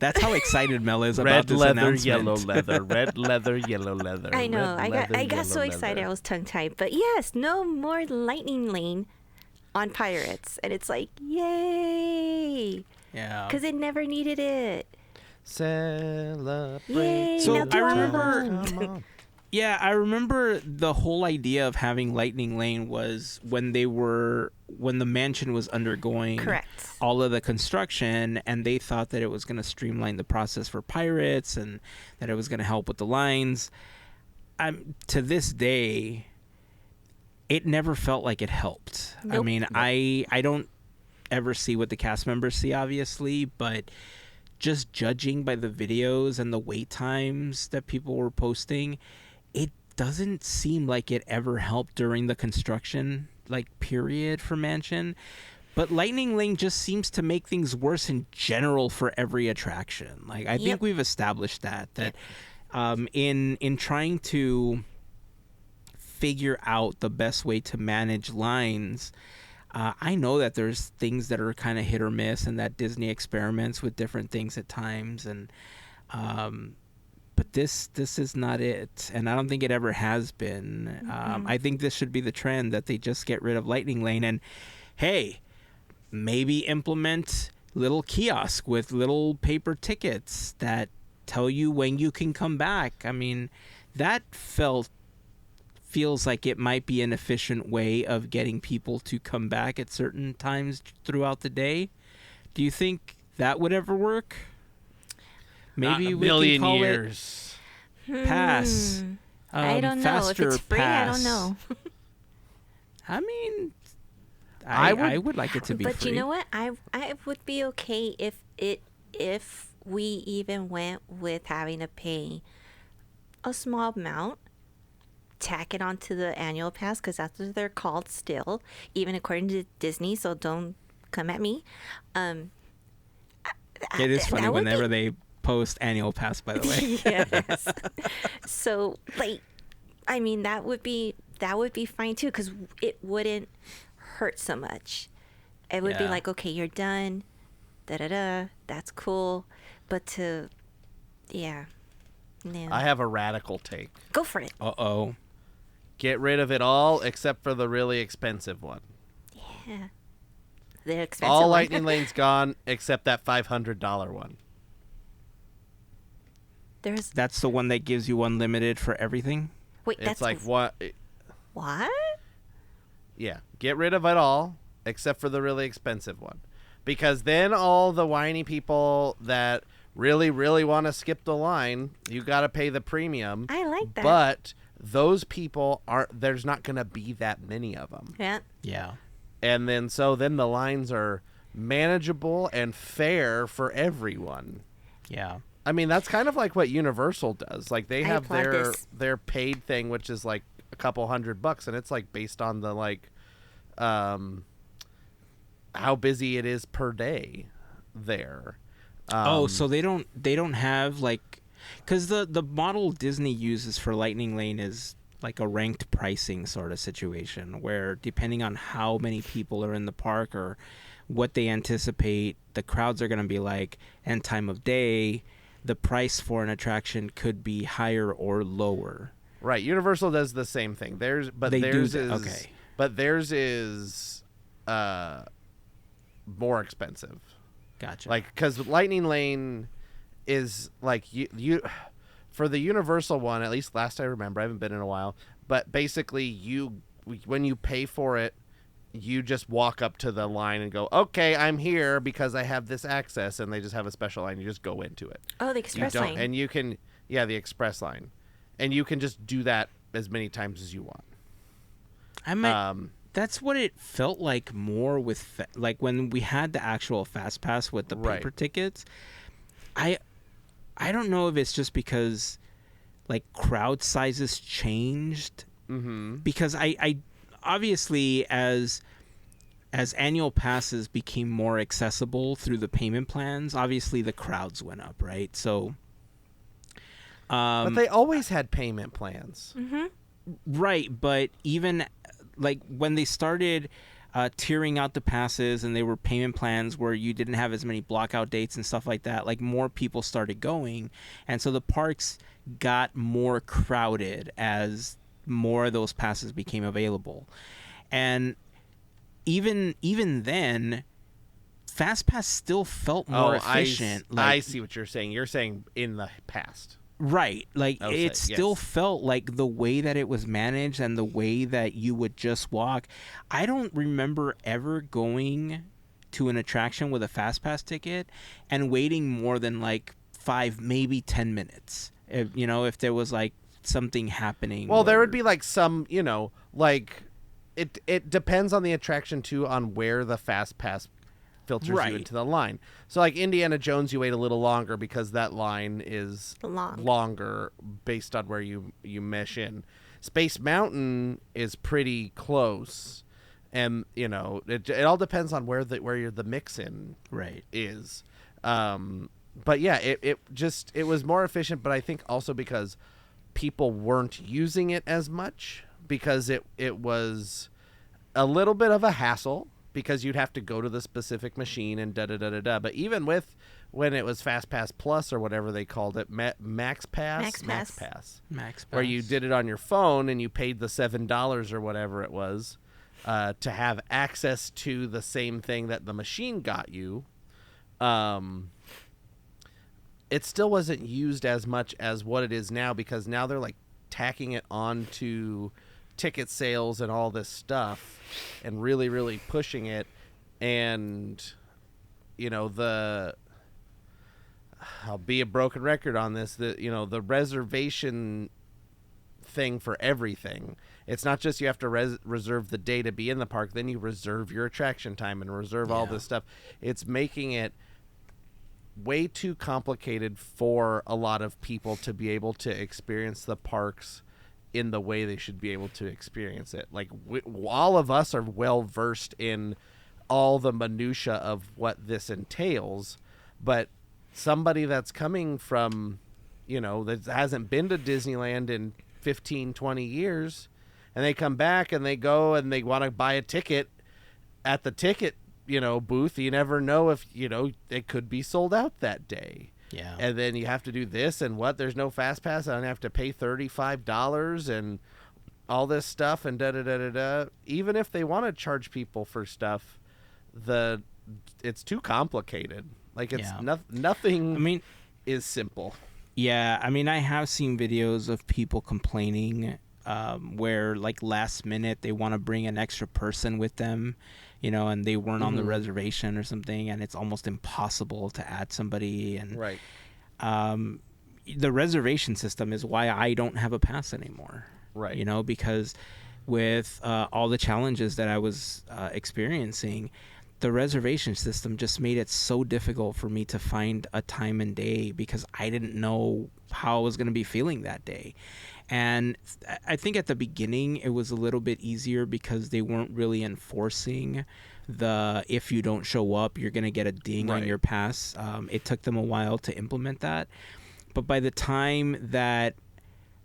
C: That's how excited Mel is about
D: Red
C: this
D: leather,
C: announcement.
D: yellow leather. Red leather, yellow leather.
B: I know.
D: Red
B: I got
D: leather,
B: so
D: yellow
B: excited.
D: leather.
B: I was tongue tied. But yes, no more lightning lane on Pirates, and it's like, yay!
C: Yeah.
B: Because it never needed it.
D: Celebrate.
B: Yay,
C: So
B: now
C: I
B: do all
C: remember-
B: of them.
D: Come on.
C: Yeah, I remember the whole idea of having Lightning Lane was when the mansion was undergoing
B: Correct.
C: all of the construction, and they thought that it was going to streamline the process for pirates and that it was going to help with the lines. To this day, it never felt like it helped. I
B: Nope.
C: mean, I don't ever see what the cast members see, obviously, but just judging by the videos and the wait times that people were posting, it doesn't seem like it ever helped during the construction period for Mansion. But Lightning Lane just seems to make things worse in general for every attraction. I think we've established that in trying to figure out the best way to manage lines, I know that there's things that are kind of hit or miss, and that Disney experiments with different things at times, and but this is not it, and I don't think it ever has been. I think this should be the trend, that they just get rid of Lightning Lane, and hey, maybe implement little kiosk with little paper tickets that tell you when you can come back. I mean, that feels like it might be an efficient way of getting people to come back at certain times throughout the day. Do you think that would ever work? Maybe
D: Not a
C: we
D: million
C: can call
D: years.
C: it pass.
B: I don't know. If
C: Faster
B: it's free,
C: pass.
B: I don't know.
C: I mean,
D: I
C: I would like it to be
B: But
C: free.
B: you know what? I would be okay if we even went with having to pay a small amount, tack it onto the annual pass, because that's what they're called still, even according to Disney, so don't come at me.
C: It is funny
B: that would
C: whenever
B: be-
C: they post annual pass, by the way.
B: Yes. So, like, I mean, that would be fine too, because it wouldn't hurt so much. It would be
C: Yeah.
B: like, okay, you're done, da da da. That's cool, but yeah, no.
D: I have a radical take.
B: Go for it.
C: Uh-oh.
D: Get rid of it all except for the really expensive one.
B: Yeah, the expensive
D: All
B: one.
D: lightning lanes gone except that $500 one.
B: There's
C: That's the one that gives you unlimited for everything?
B: wait.
D: It's
B: That's
D: like what?
B: what?
D: Yeah, get rid of it all except for the really expensive one, because then all the whiny people that really want to skip the line, you got to pay the premium.
B: I like that.
D: But those people aren't. There's not going to be that many of them.
B: Yeah.
C: Yeah.
D: And then the lines are manageable and fair for everyone.
C: Yeah.
D: I mean, that's kind of like what Universal does. Like they
B: I
D: have
B: applaud this.
D: their paid thing, which is like a couple $100, and it's like based on the like how busy it is per day there.
C: So they don't have like, because the model Disney uses for Lightning Lane is like a ranked pricing sort of situation where depending on how many people are in the park or what they anticipate the crowds are going to be like and time of day, the price for an attraction could be higher or lower.
D: Right, Universal does the same thing. Theirs is more expensive.
C: Gotcha.
D: Like, because Lightning Lane is like you for the Universal one, at least last I remember, I haven't been in a while, but basically when you pay for it, you just walk up to the line and go, okay, I'm here because I have this access, and they just have a special line. You just go into it.
B: Oh, the express line.
D: And you can, the express line, and you can just do that as many times as you want.
C: I might. That's what it felt like more with like when we had the actual Fast Pass with the paper tickets. I don't know if it's just because like crowd sizes changed. Mm-hmm. Because I obviously as annual passes became more accessible through the payment plans, obviously the crowds went up, right? So
D: but they always had payment plans.
B: Mm-hmm.
C: Right, but even like when they started tiering out the passes and they were payment plans where you didn't have as many blockout dates and stuff like that, like more people started going, and so the parks got more crowded as more of those passes became available. And even then, Fast Pass still felt more efficient.
D: I see what you're saying. You're saying in the past.
C: Right. Like it still
D: yes.
C: felt like the way that it was managed and the way that you would just walk. I don't remember ever going to an attraction with a Fast Pass ticket and waiting more than like 5, maybe 10 minutes. If there was like something happening.
D: Well, there would be like some, like it depends on the attraction too, on where the Fast Pass filters you into the line. So like Indiana Jones, you wait a little longer because that line is longer based on where you mesh in. Space Mountain is pretty close, and it all depends on where the mix in is. But yeah, it was more efficient, but I think also because people weren't using it as much, because it was a little bit of a hassle, because you'd have to go to the specific machine and da-da-da-da-da. But even when it was Fast Pass Plus or whatever they called it, Max Pass, where you did it on your phone and you paid the $7 or whatever it was to have access to the same thing that the machine got you, it still wasn't used as much as what it is now, because now they're like tacking it onto ticket sales and all this stuff and really pushing it. And I'll be a broken record on this, the reservation thing for everything, it's not just you have to reserve the day to be in the park, then you reserve your attraction time and reserve all this stuff. It's making it way too complicated for a lot of people to be able to experience the parks in the way they should be able to experience it. Like all of us are well versed in all the minutia of what this entails, but somebody that's coming from, that hasn't been to Disneyland in 15, 20 years, and they come back and they go and they want to buy a ticket at the ticket, booth, you never know if, it could be sold out that day.
C: Yeah.
D: And then you have to do this and there's no fast pass. I don't have to pay $35 and all this stuff and da-da-da-da-da. Even if they want to charge people for stuff, it's too complicated. Like it's nothing is simple.
C: Yeah. I mean, I have seen videos of people complaining where like last minute they want to bring an extra person with them, and they weren't on the reservation or something, and it's almost impossible to add somebody. And
D: right.
C: The reservation system is why I don't have a pass anymore.
D: Right.
C: Because with all the challenges that I was experiencing, the reservation system just made it so difficult for me to find a time and day because I didn't know how I was going to be feeling that day. And I think at the beginning it was a little bit easier because they weren't really enforcing if you don't show up, you're going to get a ding on your pass. It took them a while to implement that. But by the time that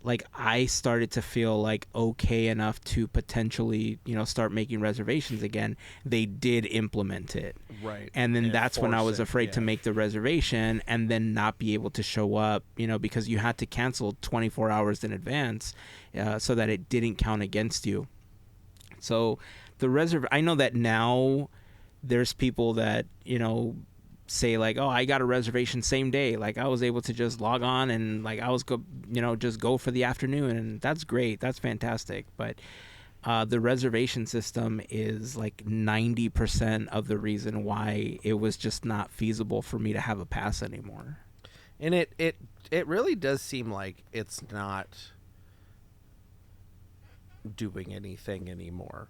C: like I started to feel like okay enough to potentially, start making reservations again, they did implement it.
D: Right.
C: And then that's when I was afraid to make the reservation and then not be able to show up, because you had to cancel 24 hours in advance so that it didn't count against you. So I know that now there's people that, say like, oh, I got a reservation same day. Like I was able to just log on and like I was just go for the afternoon, and that's great. That's fantastic. But the reservation system is like 90% of the reason why it was just not feasible for me to have a pass anymore.
D: And it really does seem like it's not doing anything anymore.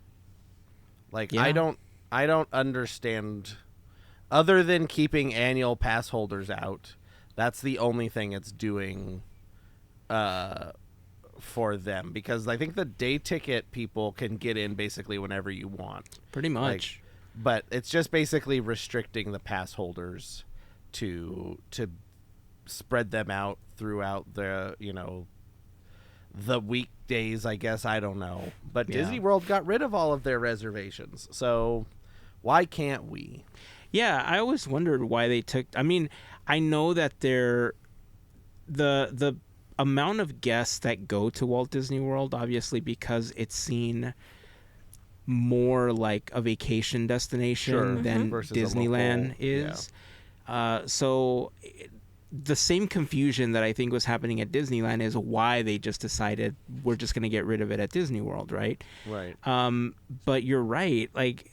D: Like I don't understand. Other than keeping annual pass holders out, that's the only thing it's doing for them. Because I think the day ticket people can get in basically whenever you want.
C: Pretty much.
D: But it's just basically restricting the pass holders to spread them out throughout the weekdays, I guess. I don't know. But Disney World got rid of all of their reservations. So why can't we?
C: Yeah, I always wondered why they took. I mean, I know that the amount of guests that go to Walt Disney World, obviously, because it's seen more like a vacation destination than Disneyland is. Yeah. So the same confusion that I think was happening at Disneyland is why they just decided we're just going to get rid of it at Disney World, right?
D: Right.
C: But you're right, like.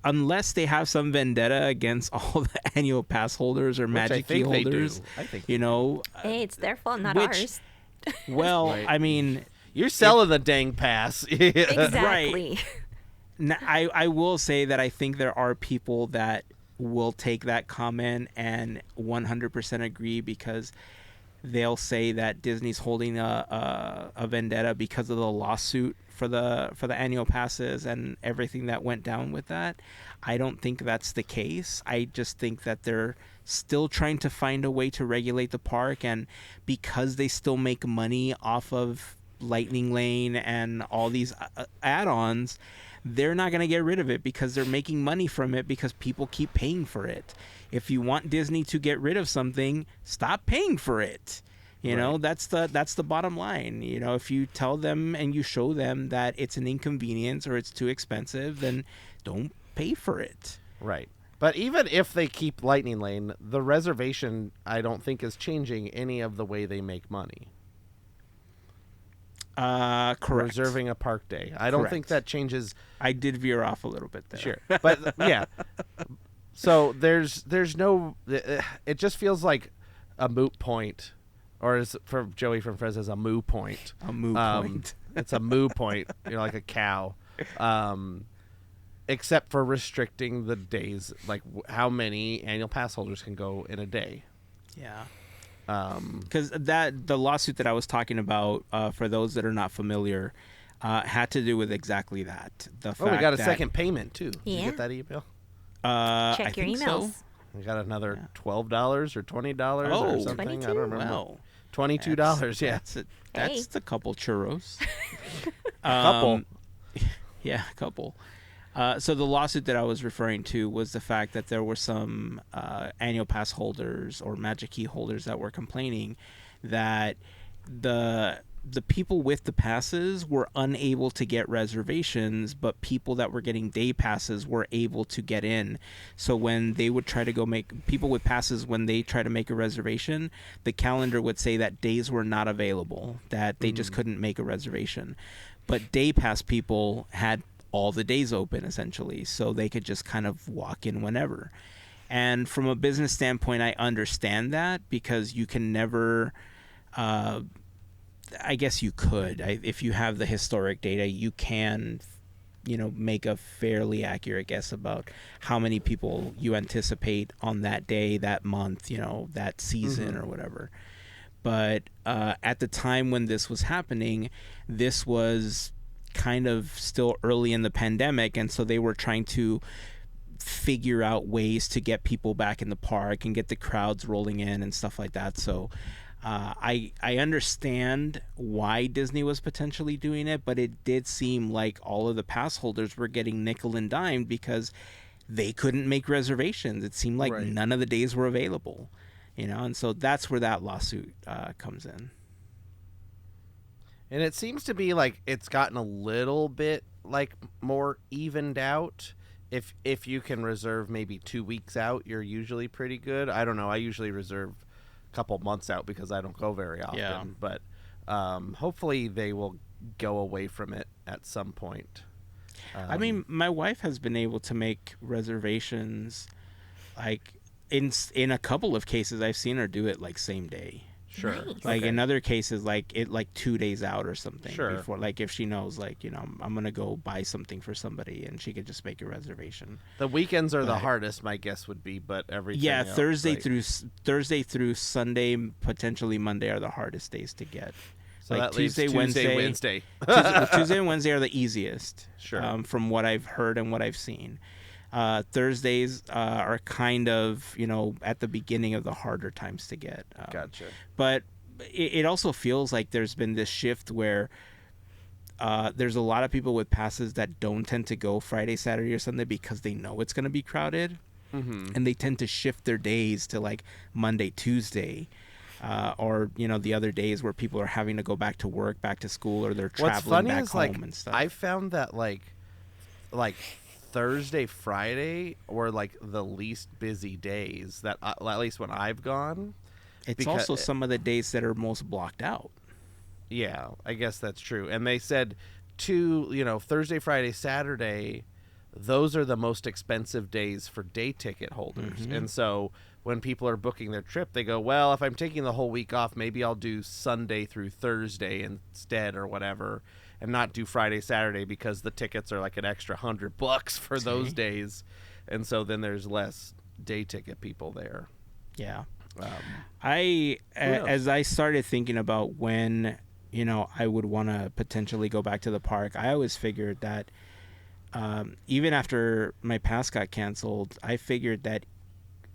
C: Unless they have some vendetta against all the annual pass holders or Magic Key holders,
D: I think
B: hey, it's their fault, not ours.
C: Well, right. I mean,
D: you're selling the dang pass.
B: Exactly.
C: Right. I will say that I think there are people that will take that comment and 100% agree because they'll say that Disney's holding a vendetta because of the lawsuit for the annual passes and everything that went down with that. I don't think that's the case. I just think that they're still trying to find a way to regulate the park, and because they still make money off of Lightning Lane and all these add-ons, they're not going to get rid of it because they're making money from it because people keep paying for it. If you want Disney to get rid of something, stop paying for it. You know, that's the bottom line. You know, if you tell them and you show them that it's an inconvenience or it's too expensive, then don't pay for it.
D: Right. But even if they keep Lightning Lane, the reservation, I don't think, is changing any of the way they make money.
C: Correct.
D: Reserving a park day. I don't think that changes.
C: I did veer off a little bit there.
D: Sure. But, yeah. So there's no... It just feels like a moot point. Or as for Joey from Fres, as a moo point.
C: A moo point.
D: It's a moo point, like a cow. except for restricting the days, like how many annual pass holders can go in a day.
C: Yeah. Because the lawsuit that I was talking about, for those that are not familiar, had to do with exactly that. The fact
D: we got a
C: that,
D: second payment too. Did you
B: Yeah.
D: get that email?
B: Check
C: I
B: your
C: think
B: emails.
C: so.
D: We got another $12 or $20 or something.
B: 22?
D: I don't remember.
C: Wow.
D: $22. Yeah,
C: That's a couple churros.
D: couple.
C: Yeah, a couple. So the lawsuit that I was referring to was the fact that there were some annual pass holders or Magic Key holders that were complaining that the people with the passes were unable to get reservations, but people that were getting day passes were able to get in. So when they would try to go make people with passes, when they try to make a reservation, the calendar would say that days were not available, that they just couldn't make a reservation. But day pass people had all the days open essentially, so they could just kind of walk in whenever. And from a business standpoint, I understand that, because you can never I guess you could. If you have the historic data, you can, make a fairly accurate guess about how many people you anticipate on that day, that month, that season or whatever. But at the time when this was happening, this was kind of still early in the pandemic, and so they were trying to figure out ways to get people back in the park and get the crowds rolling in and stuff like that. So I understand why Disney was potentially doing it, but it did seem like all of the pass holders were getting nickel and dimed because they couldn't make reservations. It seemed like none of the days were available, and so that's where that lawsuit comes in.
D: And it seems to be like it's gotten a little bit like more evened out. If you can reserve maybe 2 weeks out, you're usually pretty good. I don't know. I usually reserve couple months out because I don't go very often, but hopefully they will go away from it at some point.
C: I mean, my wife has been able to make reservations, like in a couple of cases I've seen her do it like same day.
D: Sure.
B: Nice.
C: Like in other cases, like 2 days out or something.
D: Sure.
C: Before, like if she knows, like I'm gonna go buy something for somebody, and she could just make a reservation.
D: The weekends are the hardest, my guess would be, but everything.
C: Yeah,
D: else,
C: Thursday through Sunday, potentially Monday are the hardest days to get.
D: So
C: like
D: that leaves
C: Tuesday,
D: Wednesday.
C: Tuesday and Wednesday are the easiest.
D: Sure.
C: From what I've heard and what I've seen. Thursdays are kind of, at the beginning of the harder times to get.
D: Gotcha.
C: But it also feels like there's been this shift where there's a lot of people with passes that don't tend to go Friday, Saturday, or Sunday because they know it's going to be crowded. Mm-hmm. And they tend to shift their days to like Monday, Tuesday. Or the other days where people are having to go back to work, back to school, or they're traveling back home and stuff.
D: I found that like Thursday, Friday were like the least busy days that at least when I've gone.
C: It's also some of the days that are most blocked out.
D: Yeah, I guess that's true. And they said Thursday, Friday, Saturday, those are the most expensive days for day ticket holders. Mm-hmm. And so when people are booking their trip, they go, well, if I'm taking the whole week off, maybe I'll do Sunday through Thursday instead or whatever, and not do Friday, Saturday, because the tickets are like an extra $100 for those days. And so then there's less day ticket people there.
C: Yeah. As I started thinking about when, I would want to potentially go back to the park, I always figured that even after my pass got canceled, I figured that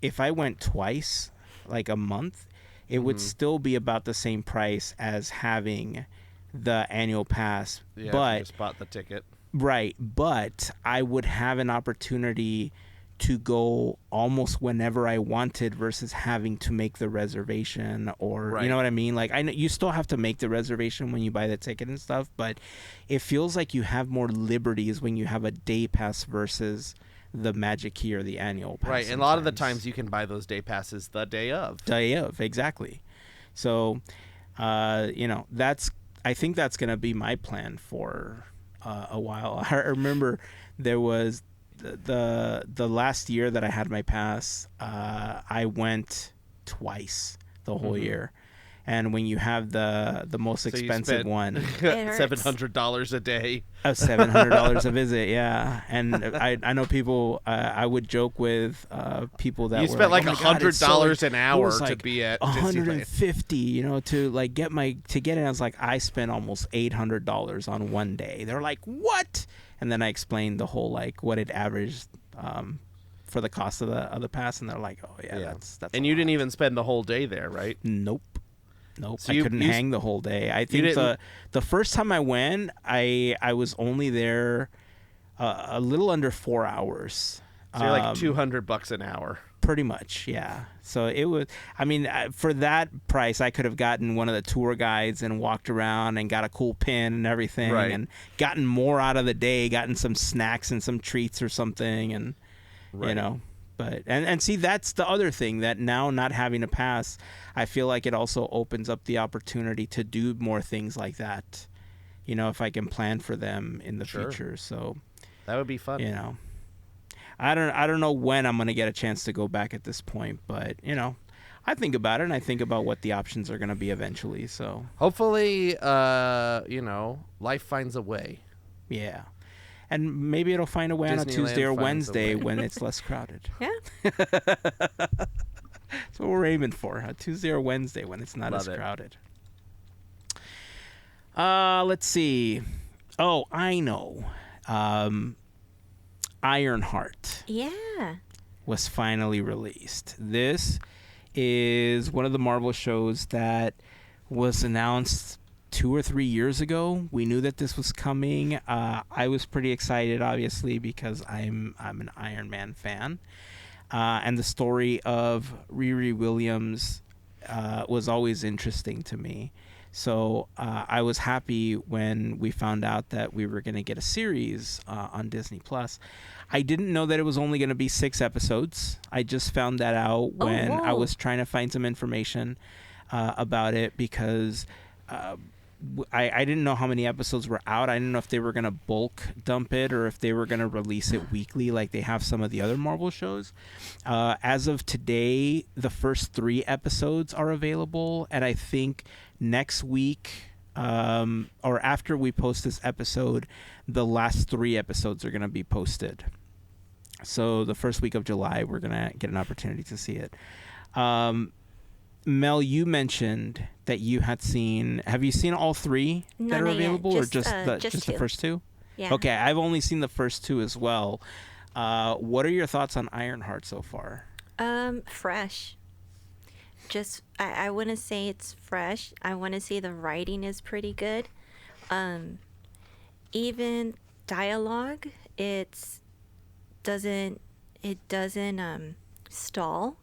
C: if I went twice, like a month, it would still be about the same price as having the annual pass.
D: Yeah,
C: but
D: you just bought the ticket.
C: Right, but I would have an opportunity to go almost whenever I wanted versus having to make the reservation or you know what I mean? Like I know you still have to make the reservation when you buy the ticket and stuff, but it feels like you have more liberties when you have a day pass versus the Magic Key or the annual pass.
D: Right, and a lot of the times you can buy those day passes the day of.
C: Exactly. So, I think that's going to be my plan for a while. I remember there was the last year that I had my pass, I went twice the whole year. And when you have the most
D: So you
C: expensive
D: spent
C: one,
D: $700 a day.
C: $700 a visit, yeah. And I know people. I would joke with people that
D: You
C: were
D: spent like
C: oh my God, it's
D: $100
C: so,
D: an hour
C: it was
D: to
C: like
D: be at Disneyland.
C: $150, to like get to get it. I was like, I spent almost $800 on one day. They're like, what? And then I explained the whole like what it averaged for the cost of the pass, and they're like, oh yeah, that's.
D: And you didn't even spend the whole day there, right?
C: Nope.
D: So
C: I couldn't hang the whole day. I think the first time I went, I was only there a little under 4 hours.
D: So you're like $200 an hour.
C: Pretty much, yeah. So it was. I mean, for that price, I could have gotten one of the tour guides and walked around and got a cool pin and everything,
D: Right.
C: and gotten more out of the day, gotten some snacks and some treats or something, and
D: Right.
C: But and see, that's the other thing, that now not having a pass, I feel like it also opens up the opportunity to do more things like that. If I can plan for them in the future. So
D: That would be fun.
C: I don't know when I'm gonna get a chance to go back at this point, but I think about it, and I think about what the options are gonna be eventually. So
D: Hopefully, life finds a way.
C: yeah. And maybe it'll find a way on a
D: Disneyland
C: Tuesday or
D: finds a
C: Wednesday
D: way.
C: when it's less crowded.
B: Yeah.
C: That's what we're aiming for. A Tuesday or Wednesday when it's not as crowded. Let's see. Oh, I know. Ironheart
B: Yeah.
C: was finally released. This is one of the Marvel shows that was announced 2 or 3 years ago. We knew that this was coming. I was pretty excited, obviously, because I'm an Iron Man fan, and the story of Riri Williams was always interesting to me. So I was happy when we found out that we were going to get a series on Disney Plus. I didn't know that it was only going to be 6 episodes. I just found that out when I was trying to find some information about it, because I didn't know how many episodes were out. I didn't know if they were going to bulk dump it or if they were going to release it weekly like they have some of the other Marvel shows. As of today, the first 3 episodes are available, and I think next week or after we post this episode, the last 3 episodes are going to be posted. So the first week of July, we're going to get an opportunity to see it. Mel, you mentioned that you had seen. Have you seen all 3 that are available, or just the first 2?
B: Yeah.
C: Okay, I've only seen the first 2 as well. What are your thoughts on Ironheart so far?
B: Fresh. Just I wouldn't say it's fresh. I want to say the writing is pretty good. Even dialogue, it doesn't stall.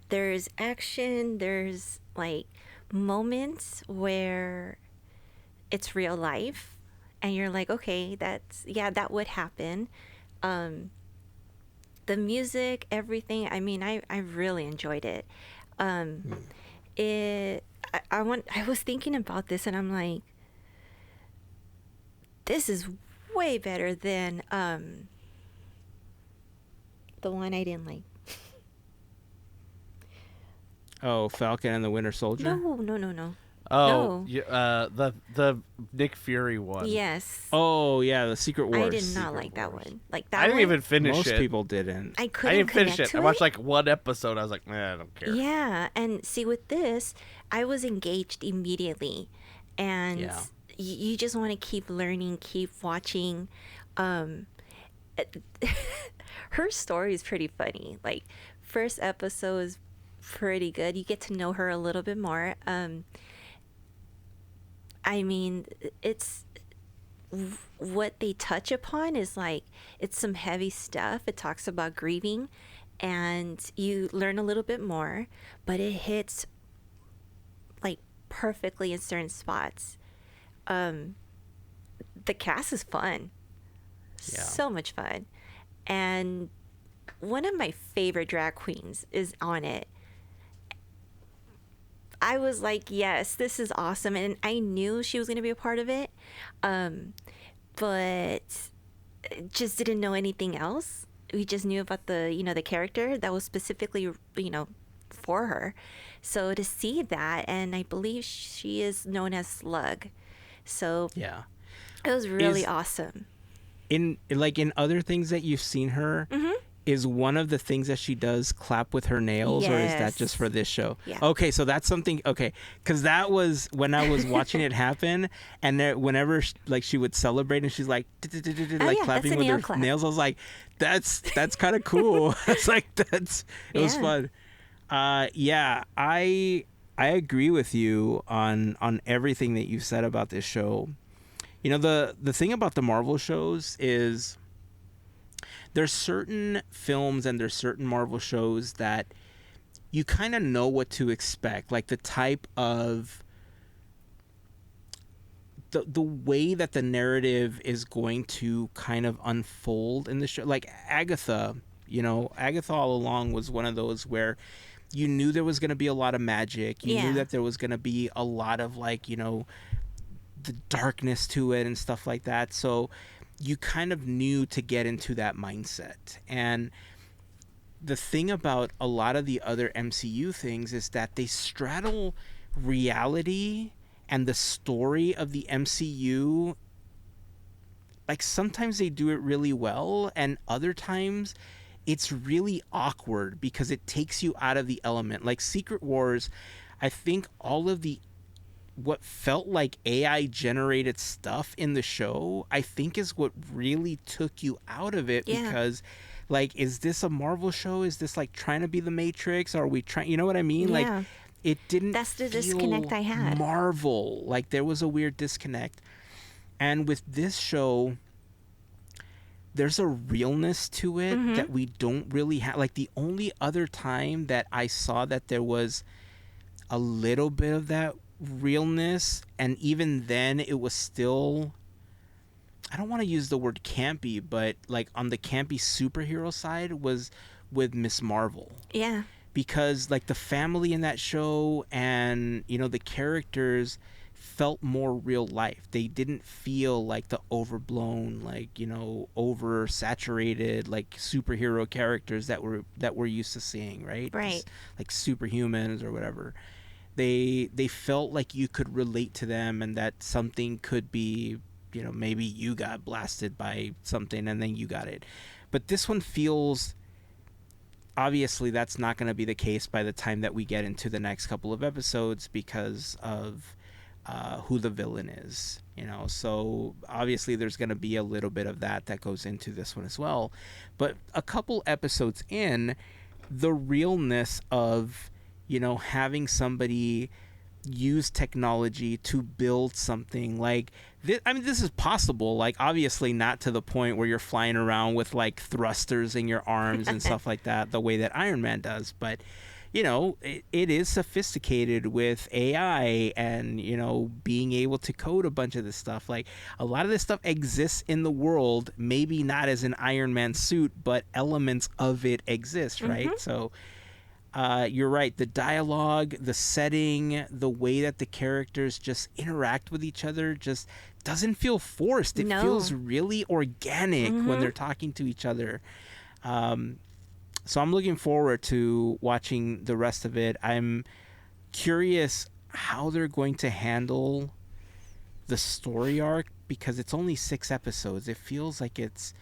B: There's action, there's like moments where it's real life and you're like, okay, that would happen. The music, everything, I mean, I really enjoyed it. I was thinking about this and I'm like, this is way better than the one I didn't like.
C: Oh, Falcon and the Winter Soldier?
B: No.
D: Oh,
B: No.
D: the Nick Fury one.
B: Yes.
C: Oh, yeah, the Secret Wars.
B: I did not like that one. Like that
D: I didn't
B: one,
D: even finish
C: Most
D: it.
C: people didn't.
B: I couldn't
D: I didn't finish
B: connect
D: it.
B: to
D: I watched like one episode. I was like, I don't care.
B: Yeah, and see with this, I was engaged immediately, and
C: Yeah.
B: you just want to keep learning, keep watching. Her story is pretty funny. Like, first episode is pretty good. You get to know her a little bit more. I mean, it's what they touch upon is like, it's some heavy stuff. It talks about grieving, and you learn a little bit more, but it hits like perfectly in certain spots. The cast is fun.
C: Yeah.
B: So much fun. And one of my favorite drag queens is on it. I was like, yes, this is awesome. And I knew she was going to be a part of it. But just didn't know anything else. We just knew about the character that was specifically, for her. So to see that, and I believe she is known as Slug. So
C: Yeah.
B: it was really
C: Is-
B: awesome.
C: In other things that you've seen her, is one of the things that she does clap with her nails, or is that
B: Yes.
C: just for this show?
B: Yeah.
C: Okay, so that's something. Okay, because that was when I was watching it happen, and whenever like she would celebrate and she's like like
B: yeah, that's
C: clapping
B: a
C: with
B: nail
C: her
B: clap.
C: nails, I was like, that's kind of cool. It's like it was
B: Yeah.
C: fun. Yeah, I agree with you on everything that you said about this show. You know, the thing about the Marvel shows is there's certain films and there's certain Marvel shows that you kind of know what to expect, like the type of the way that the narrative is going to kind of unfold in the show. Like Agatha, you know, Agatha all along was one of those where you knew there was going to be a lot of magic. You knew
B: Yeah.
C: that there was going to be a lot of, like, you know, the darkness to it and stuff like that. So you kind of knew to get into that mindset. And the thing about a lot of the other MCU things is that they straddle reality and the story of the MCU. Like, sometimes they do it really well, and other times it's really awkward because it takes you out of the element. Like Secret Wars, I think all of the what felt like AI generated stuff in the show, I think is what really took you out of it.
B: Yeah.
C: Because, like, is this a Marvel show? Is this like trying to be the Matrix? Are we trying, you know what I mean?
B: Yeah.
C: Like, it didn't
B: That's the
C: feel
B: disconnect I had.
C: Marvel. Like, there was a weird disconnect. And with this show, there's a realness to it that we don't really have. Like, the only other time that I saw that there was a little bit of that realness, and even then it was still, I don't want to use the word campy, but like on the campy superhero side, was with Miss Marvel.
B: Yeah.
C: Because like the family in that show and, you know, the characters felt more real life. They didn't feel like the overblown, like, you know, oversaturated like superhero characters that we're used to seeing, right?
B: Right.
C: Just, like superhumans or whatever. They felt like you could relate to them, and that something could be, you know, maybe you got blasted by something and then you got it. But this one feels, obviously that's not going to be the case by the time that we get into the next couple of episodes because of who the villain is, you know. So obviously there's going to be a little bit of that goes into this one as well. But a couple episodes in, the realness of, you know, having somebody use technology to build something like this. I mean, this is possible, like obviously not to the point where you're flying around with like thrusters in your arms and stuff like that, the way that Iron Man does, but you know, it is sophisticated with AI and, you know, being able to code a bunch of this stuff. Like, a lot of this stuff exists in the world, maybe not as an Iron Man suit, but elements of it exist, right? So you're right. The dialogue, the setting, the way that the characters just interact with each other just doesn't feel forced. It feels really organic when they're talking to each other. So I'm looking forward to watching the rest of it. I'm curious how they're going to handle the story arc, because it's only 6 episodes. It feels like it's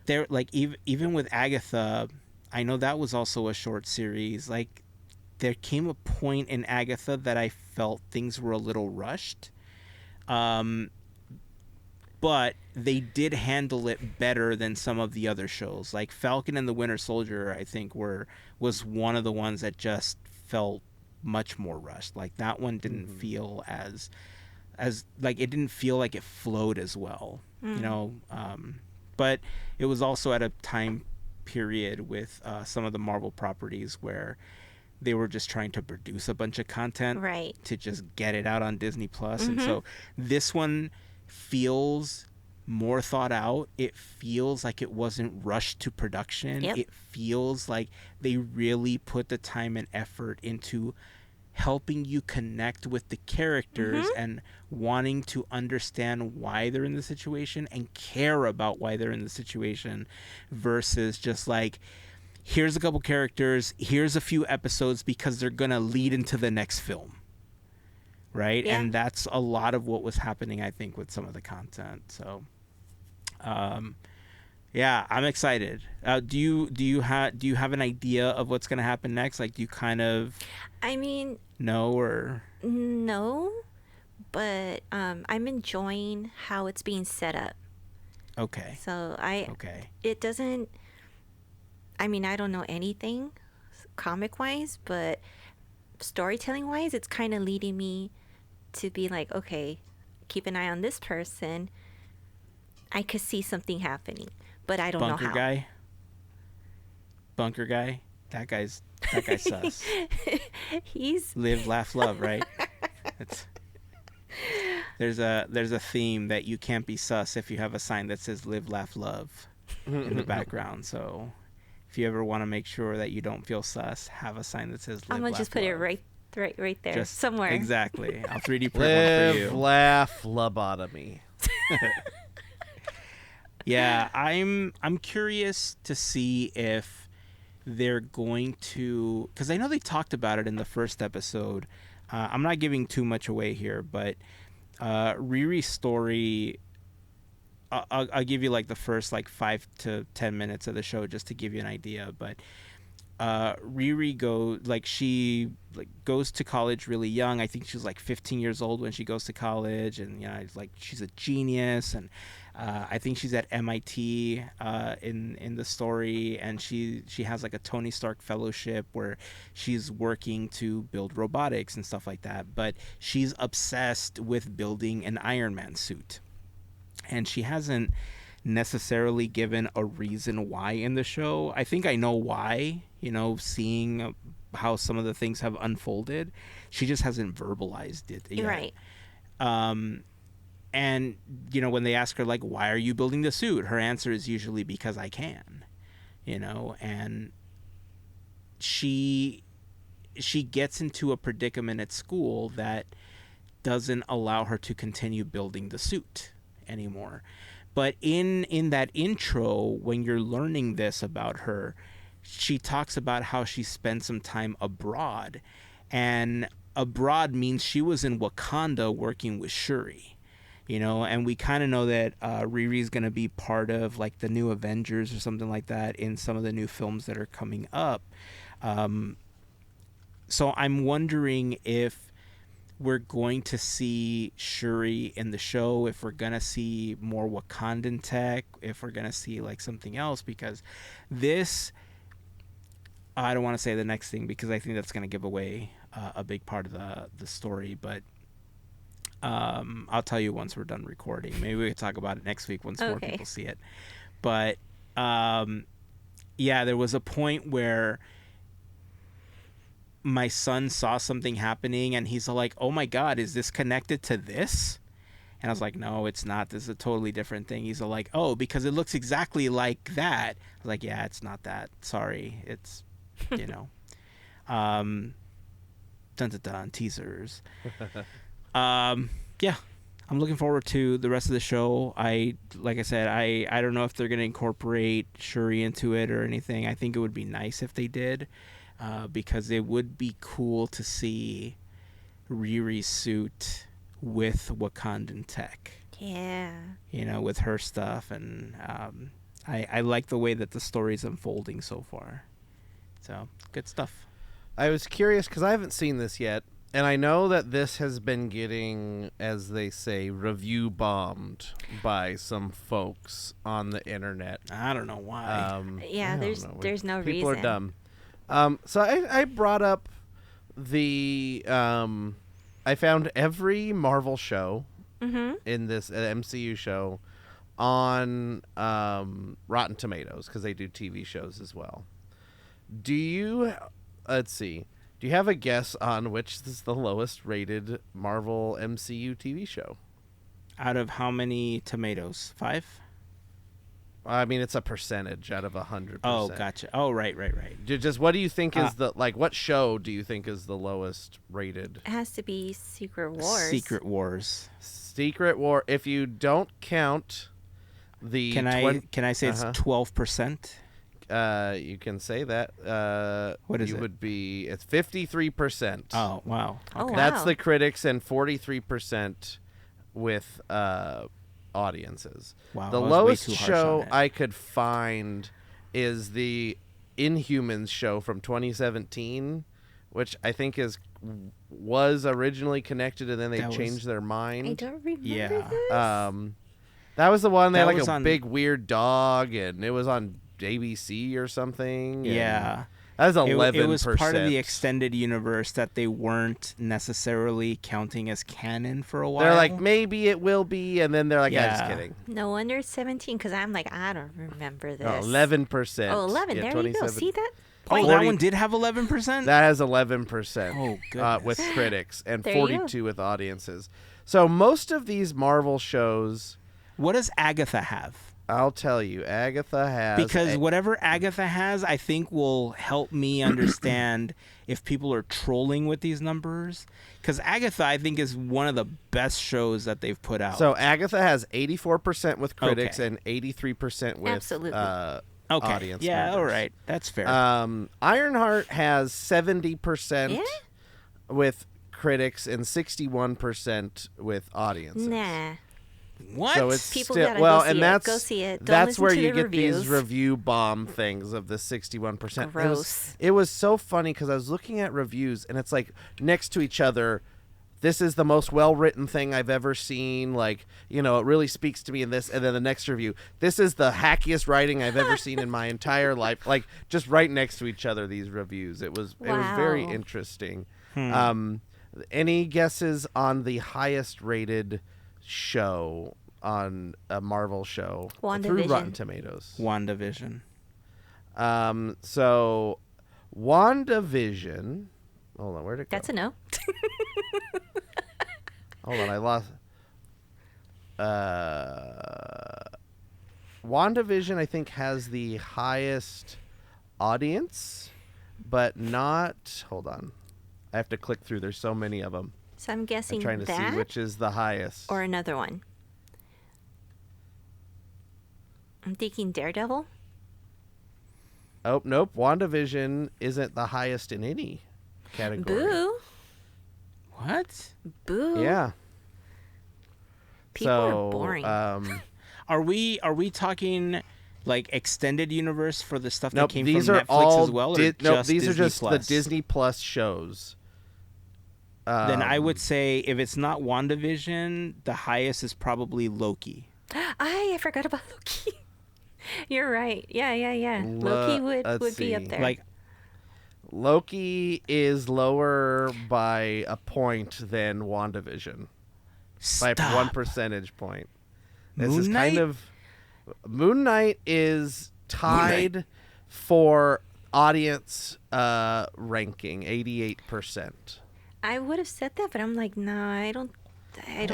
C: there. Like, even with Agatha, I know that was also a short series. Like, there came a point in Agatha that I felt things were a little rushed. But they did handle it better than some of the other shows. Like Falcon and the Winter Soldier, I think was one of the ones that just felt much more rushed. Like, that one didn't feel as like, it didn't feel like it flowed as well, you know. But it was also at a time period with some of the Marvel properties where they were just trying to produce a bunch of content
B: Right.
C: to just get it out on Disney Plus. And so this one feels more thought out. It feels like it wasn't rushed to production.
B: Yep.
C: It feels like they really put the time and effort into helping you connect with the characters and wanting to understand why they're in the situation and care about why they're in the situation, versus just like, here's a couple characters, here's a few episodes because they're going to lead into the next film. Right?
B: Yeah.
C: And that's a lot of what was happening, I think, with some of the content. So, yeah, I'm excited. Do you have an idea of what's going to happen next? Like, do you kind of
B: I mean,
C: know or
B: no, but I'm enjoying how it's being set up.
C: okay?
B: So
C: Okay.
B: it doesn't. I mean, I don't know anything comic wise, but storytelling wise, it's kind of leading me to be like, okay, keep an eye on this person. I could see something happening, but I don't know how.
C: Bunker guy. That guy's sus.
B: He's
C: Live, laugh, love. Right. It's, there's a theme that you can't be sus if you have a sign that says "Live, laugh, love" in the background. So, if you ever want to make sure that you don't feel sus, have a sign that says "Live,
B: I'm gonna
C: laugh,
B: just put it
C: love."
B: right there,
C: Just
B: somewhere.
C: Exactly. I'll 3D print one
D: Live,
C: for you.
D: laugh, lobotomy.
C: Yeah, I'm curious to see if they're going to, because I know they talked about it in the first episode. I'm not giving too much away here, but Riri's story. I'll give you like the first like 5 to 10 minutes of the show just to give you an idea. But Riri goes to college really young. I think she's like 15 years old when she goes to college, and it's like she's a genius. And I think she's at MIT in the story, and she has like a Tony Stark fellowship where she's working to build robotics and stuff like that. But she's obsessed with building an Iron Man suit, and she hasn't necessarily given a reason why in the show. I think I know why, seeing how some of the things have unfolded. She just hasn't verbalized it yet.
B: Right.
C: And when they ask her like, why are you building the suit, her answer is usually because I can. And she gets into a predicament at school that doesn't allow her to continue building the suit anymore. But in that intro, when you're learning this about her, she talks about how she spent some time abroad. And abroad means she was in Wakanda working with Shuri. And we kind of know that Riri's going to be part of like the new Avengers or something like that in some of the new films that are coming up. So I'm wondering if we're going to see Shuri in the show, if we're going to see more Wakandan tech, if we're going to see like something else, because this, I don't want to say the next thing because I think that's going to give away a big part of the story, but I'll tell you once we're done recording. Maybe we could talk about it next week once more people see it. But yeah, there was a point where my son saw something happening and he's like, oh my God, is this connected to this? And I was like, no, it's not. This is a totally different thing. He's like, oh, because it looks exactly like that. I was like, yeah, it's not that. Sorry. It's, dun dun dun, teasers. Yeah, I'm looking forward to the rest of the show. Like I said, I don't know if they're going to incorporate Shuri into it or anything. I think it would be nice if they did, because it would be cool to see Riri's suit with Wakandan tech.
B: Yeah.
C: With her stuff. And I like the way that the story's unfolding so far. So, good stuff.
D: I was curious because I haven't seen this yet. And I know that this has been getting, as they say, review bombed by some folks on the internet.
C: I don't know why.
B: Yeah, there's no reason.
D: People are dumb. So I brought up I found every Marvel show in this MCU show on Rotten Tomatoes because they do TV shows as well. Let's see. Do you have a guess on which is the lowest rated Marvel MCU TV show?
C: Out of how many tomatoes? 5?
D: I mean, it's a percentage out of 100%.
C: Oh, gotcha. Oh, right.
D: Just what do you think is what show do you think is the lowest rated?
B: It has to be Secret Wars.
D: Secret War. If you don't count the...
C: Can I say it's 12%?
D: You can say that.
C: What is
D: you
C: it?
D: would be. It's 53%.
C: Oh wow.
B: Oh,
C: Okay.
B: wow.
D: That's the critics and 43% with audiences.
C: Wow,
D: The
C: I was way
D: lowest
C: too harsh
D: show
C: on it.
D: I could find is the Inhumans show from 2017, which I think was originally connected and then they
C: That was-
D: changed their mind.
B: I don't remember
C: Yeah.
B: this.
D: That was the one they
C: That
D: had like
C: was
D: a
C: on-
D: big weird dog, and it was on ABC or something. and
C: Yeah.
D: that was
C: It,
D: 11%.
C: it was part of the extended universe that they weren't necessarily counting as canon for a while.
D: They're like, maybe it will be, and then they're like,
C: Yeah.
D: just kidding.
B: No wonder it's 17 because I'm like, I don't remember this.
D: No, 11%.
B: Oh, 11.
D: Yeah,
B: there you go.
D: 27.
B: See that?
C: oh, that
D: 40
C: one did have 11%.
D: That has 11%.
C: Oh, goodness.
D: With critics and
B: There you go.
D: 42 with audiences. So most of these Marvel shows,
C: What does Agatha have?
D: I'll tell you, Agatha has
C: Because whatever Agatha has, I think will help me understand if people are trolling with these numbers. Because Agatha, I think, is one of the best shows that they've put out.
D: So Agatha has 84% with critics
C: Okay.
D: and 83% with
B: Absolutely.
C: okay,
D: audience
C: yeah,
D: members.
C: all right, that's fair.
D: Ironheart has 70%
B: Yeah?
D: with critics and 61% with audiences.
B: Nah.
C: what?
D: So it's
B: People
D: still,
B: gotta
D: well,
B: go see
D: and
B: it.
D: that's
B: Go see it. Don't
D: that's
B: listen
D: where
B: to
D: you
B: the
D: get these
B: reviews.
D: review bomb things of the 61%.
B: Gross.
D: It was so funny because I was looking at reviews and it's like next to each other. This is the most well-written thing I've ever seen. Like, it really speaks to me in this. And then the next review, this is the hackiest writing I've ever seen in my entire life. Like, just right next to each other, these reviews. It was very
B: Wow.
D: interesting. Any guesses on the highest-rated show on a Marvel show through
B: WandaVision.
D: Rotten Tomatoes?
C: WandaVision.
D: So, WandaVision. Hold on, where'd it go?
B: That's a no.
D: Hold on, I lost. WandaVision, I think, has the highest audience, but not. Hold on, I have to click through. There's so many of them.
B: So I'm
D: I'm
B: guessing
D: trying to
B: that
D: see which is the highest.
B: or another one. I'm thinking Daredevil.
D: Oh nope, WandaVision isn't the highest in any category.
B: Boo.
C: What?
B: Boo.
D: Yeah.
B: People are boring.
C: Are we talking like extended universe for the stuff
D: Nope,
C: that came
D: these
C: from
D: are
C: Netflix
D: all
C: as well, or
D: nope,
C: just
D: these
C: Disney
D: are just
C: Plus?
D: the Disney Plus shows.
C: Then I would say if it's not WandaVision, the highest is probably Loki.
B: I forgot about Loki. You're right. Yeah. Loki
D: let's
B: would be up
D: see.
B: there.
C: Like,
D: Loki is lower by a point than WandaVision. By
C: stop.
D: 1 percentage point. This
C: Moon
D: is
C: Knight?
D: kind of Moon Knight is tied
C: Knight.
D: for audience ranking, 88%.
B: I would have said that, but I'm like, nah, I don't.
D: And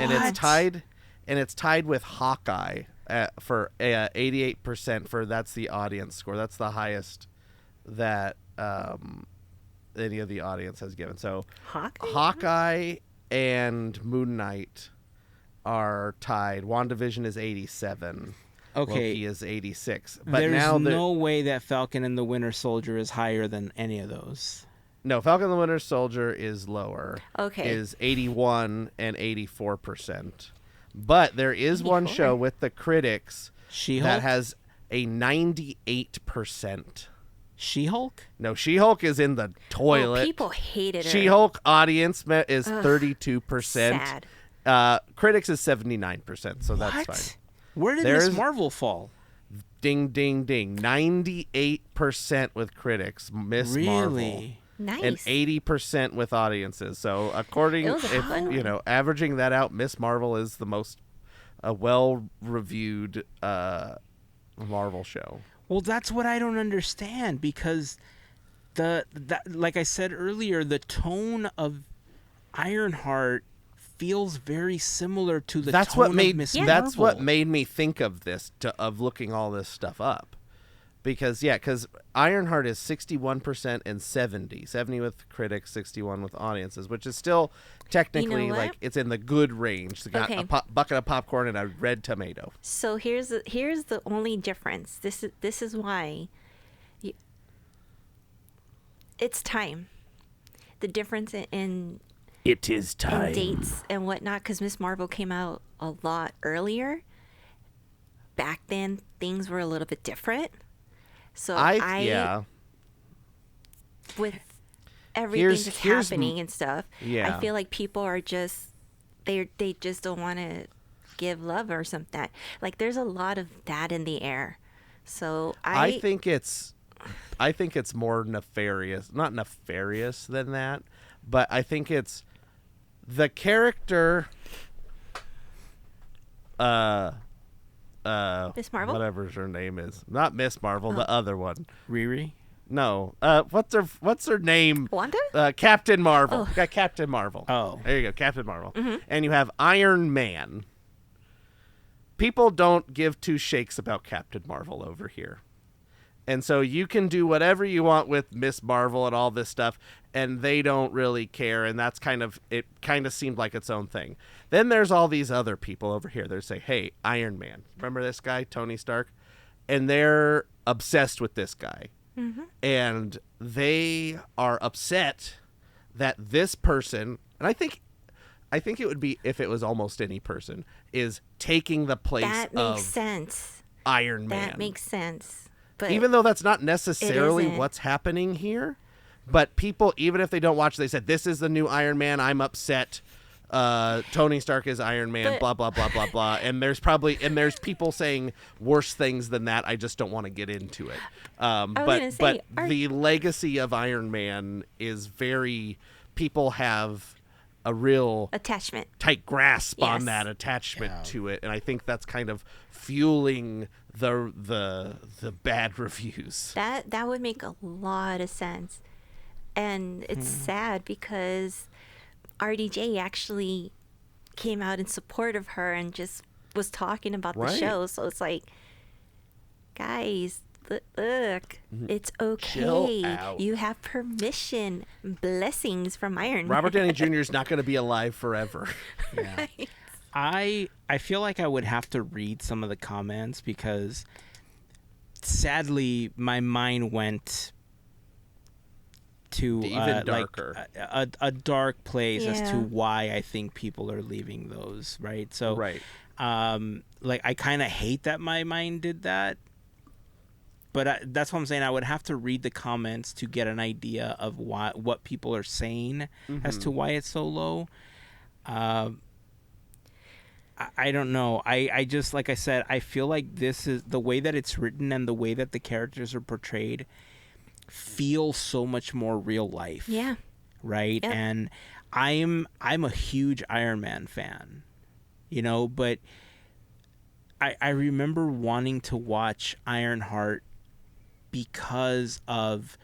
D: it's tied with Hawkeye for 88% for that's the audience score. That's the highest that any of the audience has given. So Hawkeye and Moon Knight are tied. WandaVision is 87.
C: Okay.
D: Loki is 86. But
C: There's
D: now
C: no way that Falcon and the Winter Soldier is higher than any of those.
D: no, Falcon and the Winter Soldier is lower.
B: Okay.
D: Is 81 and 84%. But there is one
B: 84.
D: show with the critics
C: She-Hulk?
D: that has a 98%.
C: She-Hulk?
D: No, She-Hulk is in the toilet.
B: Oh, people hated her.
D: She-Hulk audience is 32%.
B: Sad.
D: Critics is 79%, so that's
C: What?
D: fine.
C: Where did
D: There's-
C: Miss Marvel fall?
D: Ding, ding, ding. 98% with critics, Miss Marvel.
C: Really?
B: Nice.
D: And 80% with audiences. So according,
B: It was a fun one.
D: averaging that out, Miss Marvel is the most well-reviewed Marvel show.
C: Well, that's what I don't understand because like I said earlier, the tone of Ironheart feels very similar to the
D: That's
C: tone
D: what made
C: of Miss
D: that's what
C: Marvel.
D: made me think of this of looking all this stuff up. Because Ironheart is 61% and 70 with critics, 61 with audiences, which is still technically
B: what?
D: like it's in the good range. It's got
B: Okay.
D: a bucket of popcorn and a red tomato.
B: So here's the only difference. This is why it's time. The difference in
D: It is time.
B: and dates and whatnot, because Miss Marvel came out a lot earlier. Back then, things were a little bit different. So
D: yeah.
B: with everything
D: Here's
B: that's happening and stuff,
D: Yeah.
B: I feel like people are just they just don't want to give love or something. Like there's a lot of that in the air. So
D: I think it's more nefarious, not nefarious than that, but I think it's the character
B: Miss Marvel?
D: whatever her name is. Not Miss Marvel, the other one.
C: Riri?
D: No. What's her name?
B: Wanda?
D: Captain Marvel.
B: Oh.
D: Got Captain Marvel.
C: Oh.
D: There you go, Captain Marvel.
B: Mm-hmm.
D: And you have Iron Man. People don't give two shakes about Captain Marvel over here. And so you can do whatever you want with Miss Marvel and all this stuff, and they don't really care, and that's kind of seemed like its own thing. Then there's all these other people over here that say, hey, Iron Man. Remember this guy, Tony Stark? And they're obsessed with this guy.
B: Mm-hmm.
D: And they are upset that this person, and I think it would be if it was almost any person, is taking the place
B: That
D: of
B: makes sense.
D: Iron Man.
B: That makes sense. But
D: Even though that's not necessarily
B: isn't.
D: what's happening here, but people, even if they don't watch, they said, this is the new Iron Man, I'm upset. Tony Stark is Iron Man,
B: But-
D: blah, blah, blah, blah, blah. And there's people saying worse things than that. I just don't want to get into it.
B: gonna say,
D: The legacy of Iron Man is people have a real
B: attachment.
D: tight grasp on
B: Yes.
D: that attachment
C: Yeah.
D: to it, and I think that's kind of fueling the bad reviews.
B: That would make a lot of sense. And it's sad because RDJ actually came out in support of her and just was talking about the
D: Right.
B: show. So it's like, guys, look, it's
D: Chill
B: okay.
D: out.
B: You have permission. Blessings from Iron
D: Robert
B: Man.
D: Downey Jr. is not going to be alive forever.
C: Yeah. I feel like I would have to read some of the comments because sadly my mind went to
D: Even darker.
C: like a dark place as to
B: Yeah.
C: why I think people are leaving those, right? So
D: Right.
C: like I kind of hate that my mind did that, but that's what I'm saying. I would have to read the comments to get an idea of what people are saying as to why it's so low. I don't know. I just, like I said, I feel like this is the way that it's written and the way that the characters are portrayed feel so much more real life.
B: Yeah.
C: Right.
B: Yep.
C: And I'm a huge Iron Man fan, but I remember wanting to watch Ironheart because of,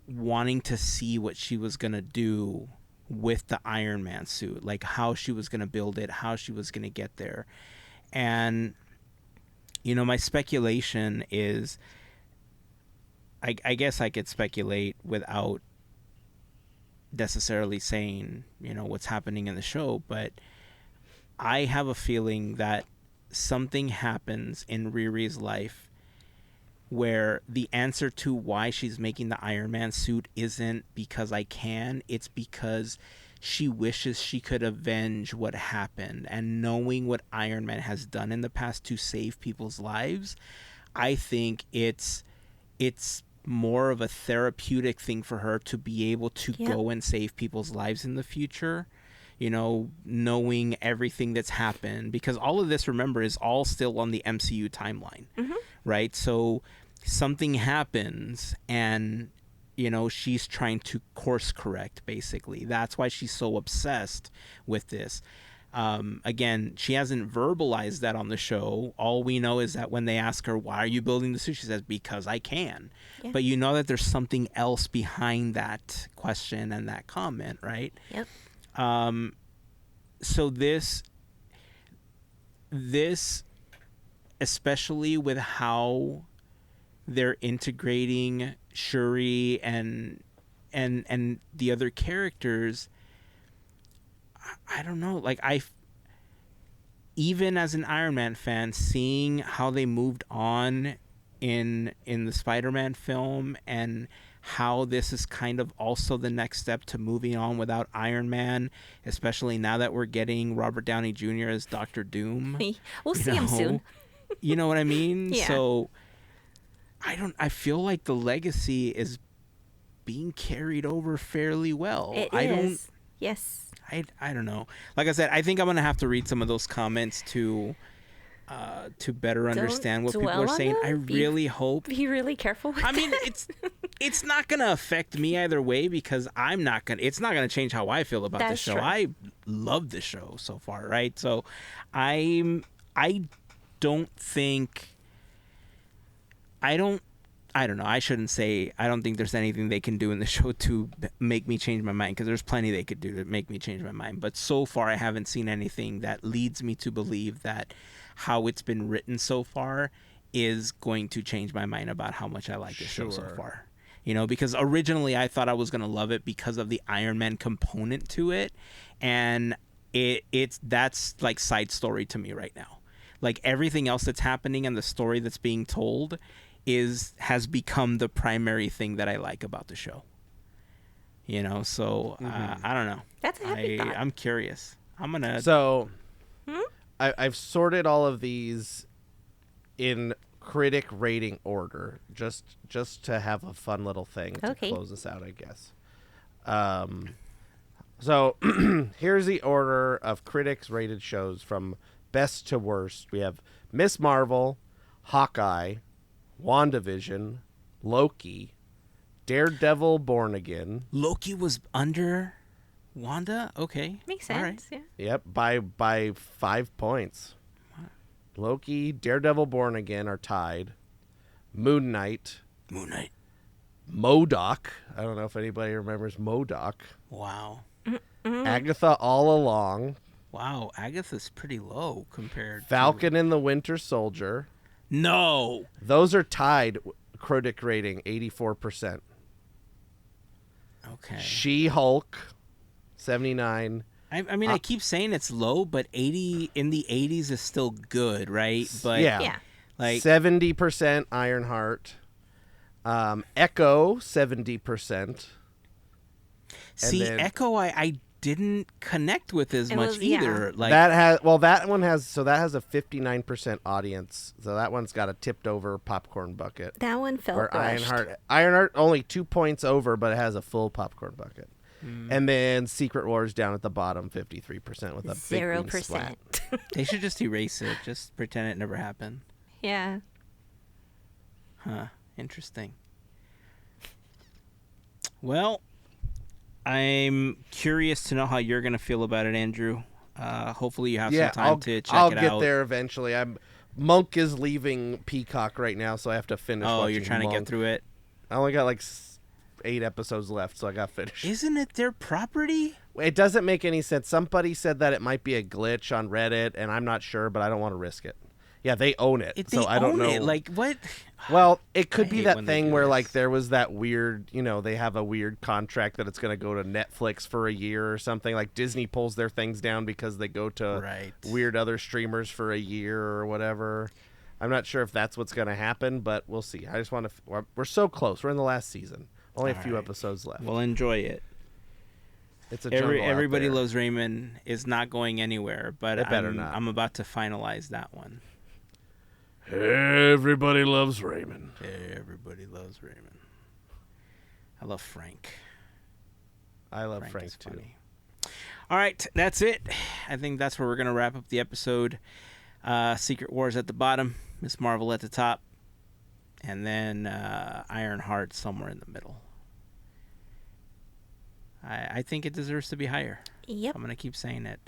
C: wanting to see what she was going to do with the Iron Man suit, like how she was going to build it, how she was going to get there. And, my speculation is, I guess I could speculate without necessarily saying, what's happening in the show, but I have a feeling that something happens in Riri's life where the answer to why she's making the Iron Man suit isn't because I can, it's because she wishes she could avenge what happened. And knowing what Iron Man has done in the past to save people's lives, I think it's more of a therapeutic thing for her to be able to go and save people's lives in the future, knowing everything that's happened, because all of this, remember, is all still on the MCU timeline, right? So something happens and, she's trying to course correct, basically. That's why she's so obsessed with this. Again, she hasn't verbalized that on the show. All we know is that when they ask her, why are you building the suit? She says, because I can. Yeah. But that there's something else behind that question and that comment, right?
B: Yep.
C: So this, especially with how they're integrating Shuri and the other characters, I don't know. Like, even as an Iron Man fan, seeing how they moved on in the Spider-Man film and how this is kind of also the next step to moving on without Iron Man, especially now that we're getting Robert Downey Jr. as Doctor Doom.
B: We'll see him soon.
C: You know what I mean?
B: Yeah.
C: So I feel like the legacy is being carried over fairly well.
B: It is. Yes.
C: I don't know. Like I said, I think I'm gonna have to read some of those comments to better understand what people are saying. I really hope.
B: Be really careful with
C: I mean, it's not gonna affect me either way because it's not gonna change how I feel about the show.
B: True.
C: I love the show so far, right? So I don't know. I shouldn't say I don't think there's anything they can do in the show to make me change my mind, because there's plenty they could do to make me change my mind. But so far, I haven't seen anything that leads me to believe that how it's been written so far is going to change my mind about how much I like the show so far. You know, because originally I thought I was going to love it because of the Iron Man component to it. And that's like side story to me right now. Like everything else that's happening and the story that's being told has become the primary thing that I like about the show. You know, so I don't know.
B: That's a happy thought.
C: I'm curious. I'm gonna.
D: So, I've sorted all of these in critic rating order, just to have a fun little thing to close us out, I guess. So here's the order of critics rated shows from best to worst. We have Miss Marvel, Hawkeye, WandaVision, Loki, Daredevil Born Again.
C: Loki was under Wanda? Okay.
B: Makes sense,
C: right.
B: yeah.
D: Yep, by 5 points. Loki, Daredevil Born Again are tied. Moon Knight. MODOK. I don't know if anybody remembers MODOK.
C: Wow.
D: Agatha All Along.
C: Wow, Agatha's pretty low compared
D: Falcon and the Winter Soldier.
C: No.
D: Those are tied critic rating 84%.
C: Okay.
D: She-Hulk 79.
C: I mean, I keep saying it's low, but 80 in the 80s is still good, right? But
D: yeah.
C: Like
D: 70% Ironheart. Echo 70%.
C: See,
D: then,
C: Echo I didn't connect with as much either.
B: Yeah.
C: Like
D: that has a 59% audience. So that one's got a tipped over popcorn bucket.
B: That one felt rushed.
D: Ironheart only 2 points over, but it has a full popcorn bucket. And then Secret Wars down at the bottom, 53% with a 0%. Big green splat.
C: They should just erase it. Just pretend it never happened.
B: Yeah.
C: Huh. Interesting. Well, I'm curious to know how you're going to feel about it, Andrew. Hopefully you have some time to check it out.
D: I'll get there eventually. Monk is leaving Peacock right now, so I have to finish watching
C: Oh, you're trying to get through it?
D: I only got like 8 episodes left, so I got finished.
C: Isn't it their property?
D: It doesn't make any sense. Somebody said that it might be a glitch on Reddit, and I'm not sure, but I don't want to risk it. Yeah, they own it, so I don't know.
C: It. Like, what?
D: Well, it could be that thing where, like, there was that weird, they have a weird contract that it's going to go to Netflix for a year or something. Like, Disney pulls their things down because they go to weird other streamers for a year or whatever. I'm not sure if that's what's going to happen, but we'll see. I just want to... We're so close. We're in the last season. Only a few episodes left.
C: We'll enjoy it.
D: It's a jungle
C: Everybody Loves Raymond is not going anywhere, but
D: it better not.
C: I'm about to finalize that one.
D: Everybody Loves Raymond.
C: Everybody Loves Raymond. I love Frank.
D: I love Frank too.
C: Funny. All right, that's it. I think that's where we're going to wrap up the episode. Secret Wars at the bottom, Miss Marvel at the top, and then Ironheart somewhere in the middle. I think it deserves to be higher.
B: Yep.
C: I'm going to keep saying it.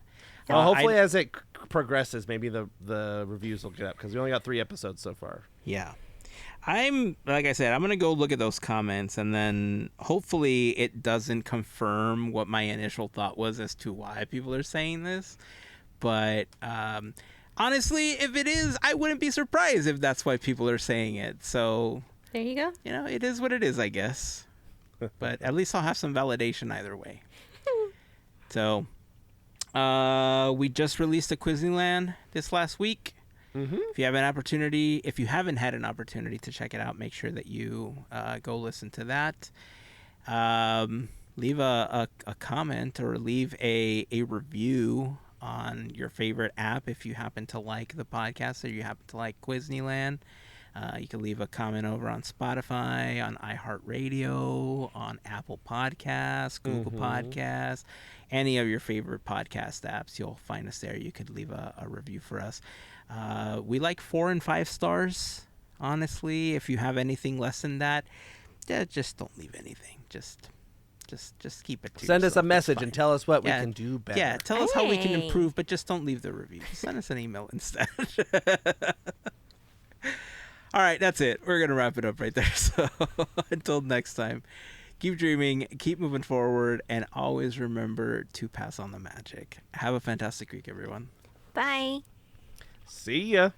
D: Well, hopefully as it progresses, maybe the reviews will get up, because we only got 3 episodes so far.
C: Yeah. Like I said, I'm going to go look at those comments, and then hopefully it doesn't confirm what my initial thought was as to why people are saying this. But honestly, if it is, I wouldn't be surprised if that's why people are saying it. So
B: there you go.
C: It is what it is, I guess. But at least I'll have some validation either way. So we just released a Quizneyland this last week. If you have an opportunity, if you haven't had an opportunity to check it out, make sure that you go listen to that. Leave a comment or leave a review on your favorite app if you happen to like the podcast or you happen to like Quizneyland. You can leave a comment over on Spotify, on iHeartRadio, on Apple Podcasts, Google Podcasts, any of your favorite podcast apps. You'll find us there. You could leave a review for us. We like 4 and 5 stars, honestly. If you have anything less than that, just don't leave anything. Just keep it to
D: Send us
C: yourself.
D: a message and tell us what we can do better.
C: Yeah, tell us how we can improve, but just don't leave the review. Send us an email instead. All right, that's it. We're going to wrap it up right there. So until next time, keep dreaming, keep moving forward, and always remember to pass on the magic. Have a fantastic week, everyone.
B: Bye.
D: See ya.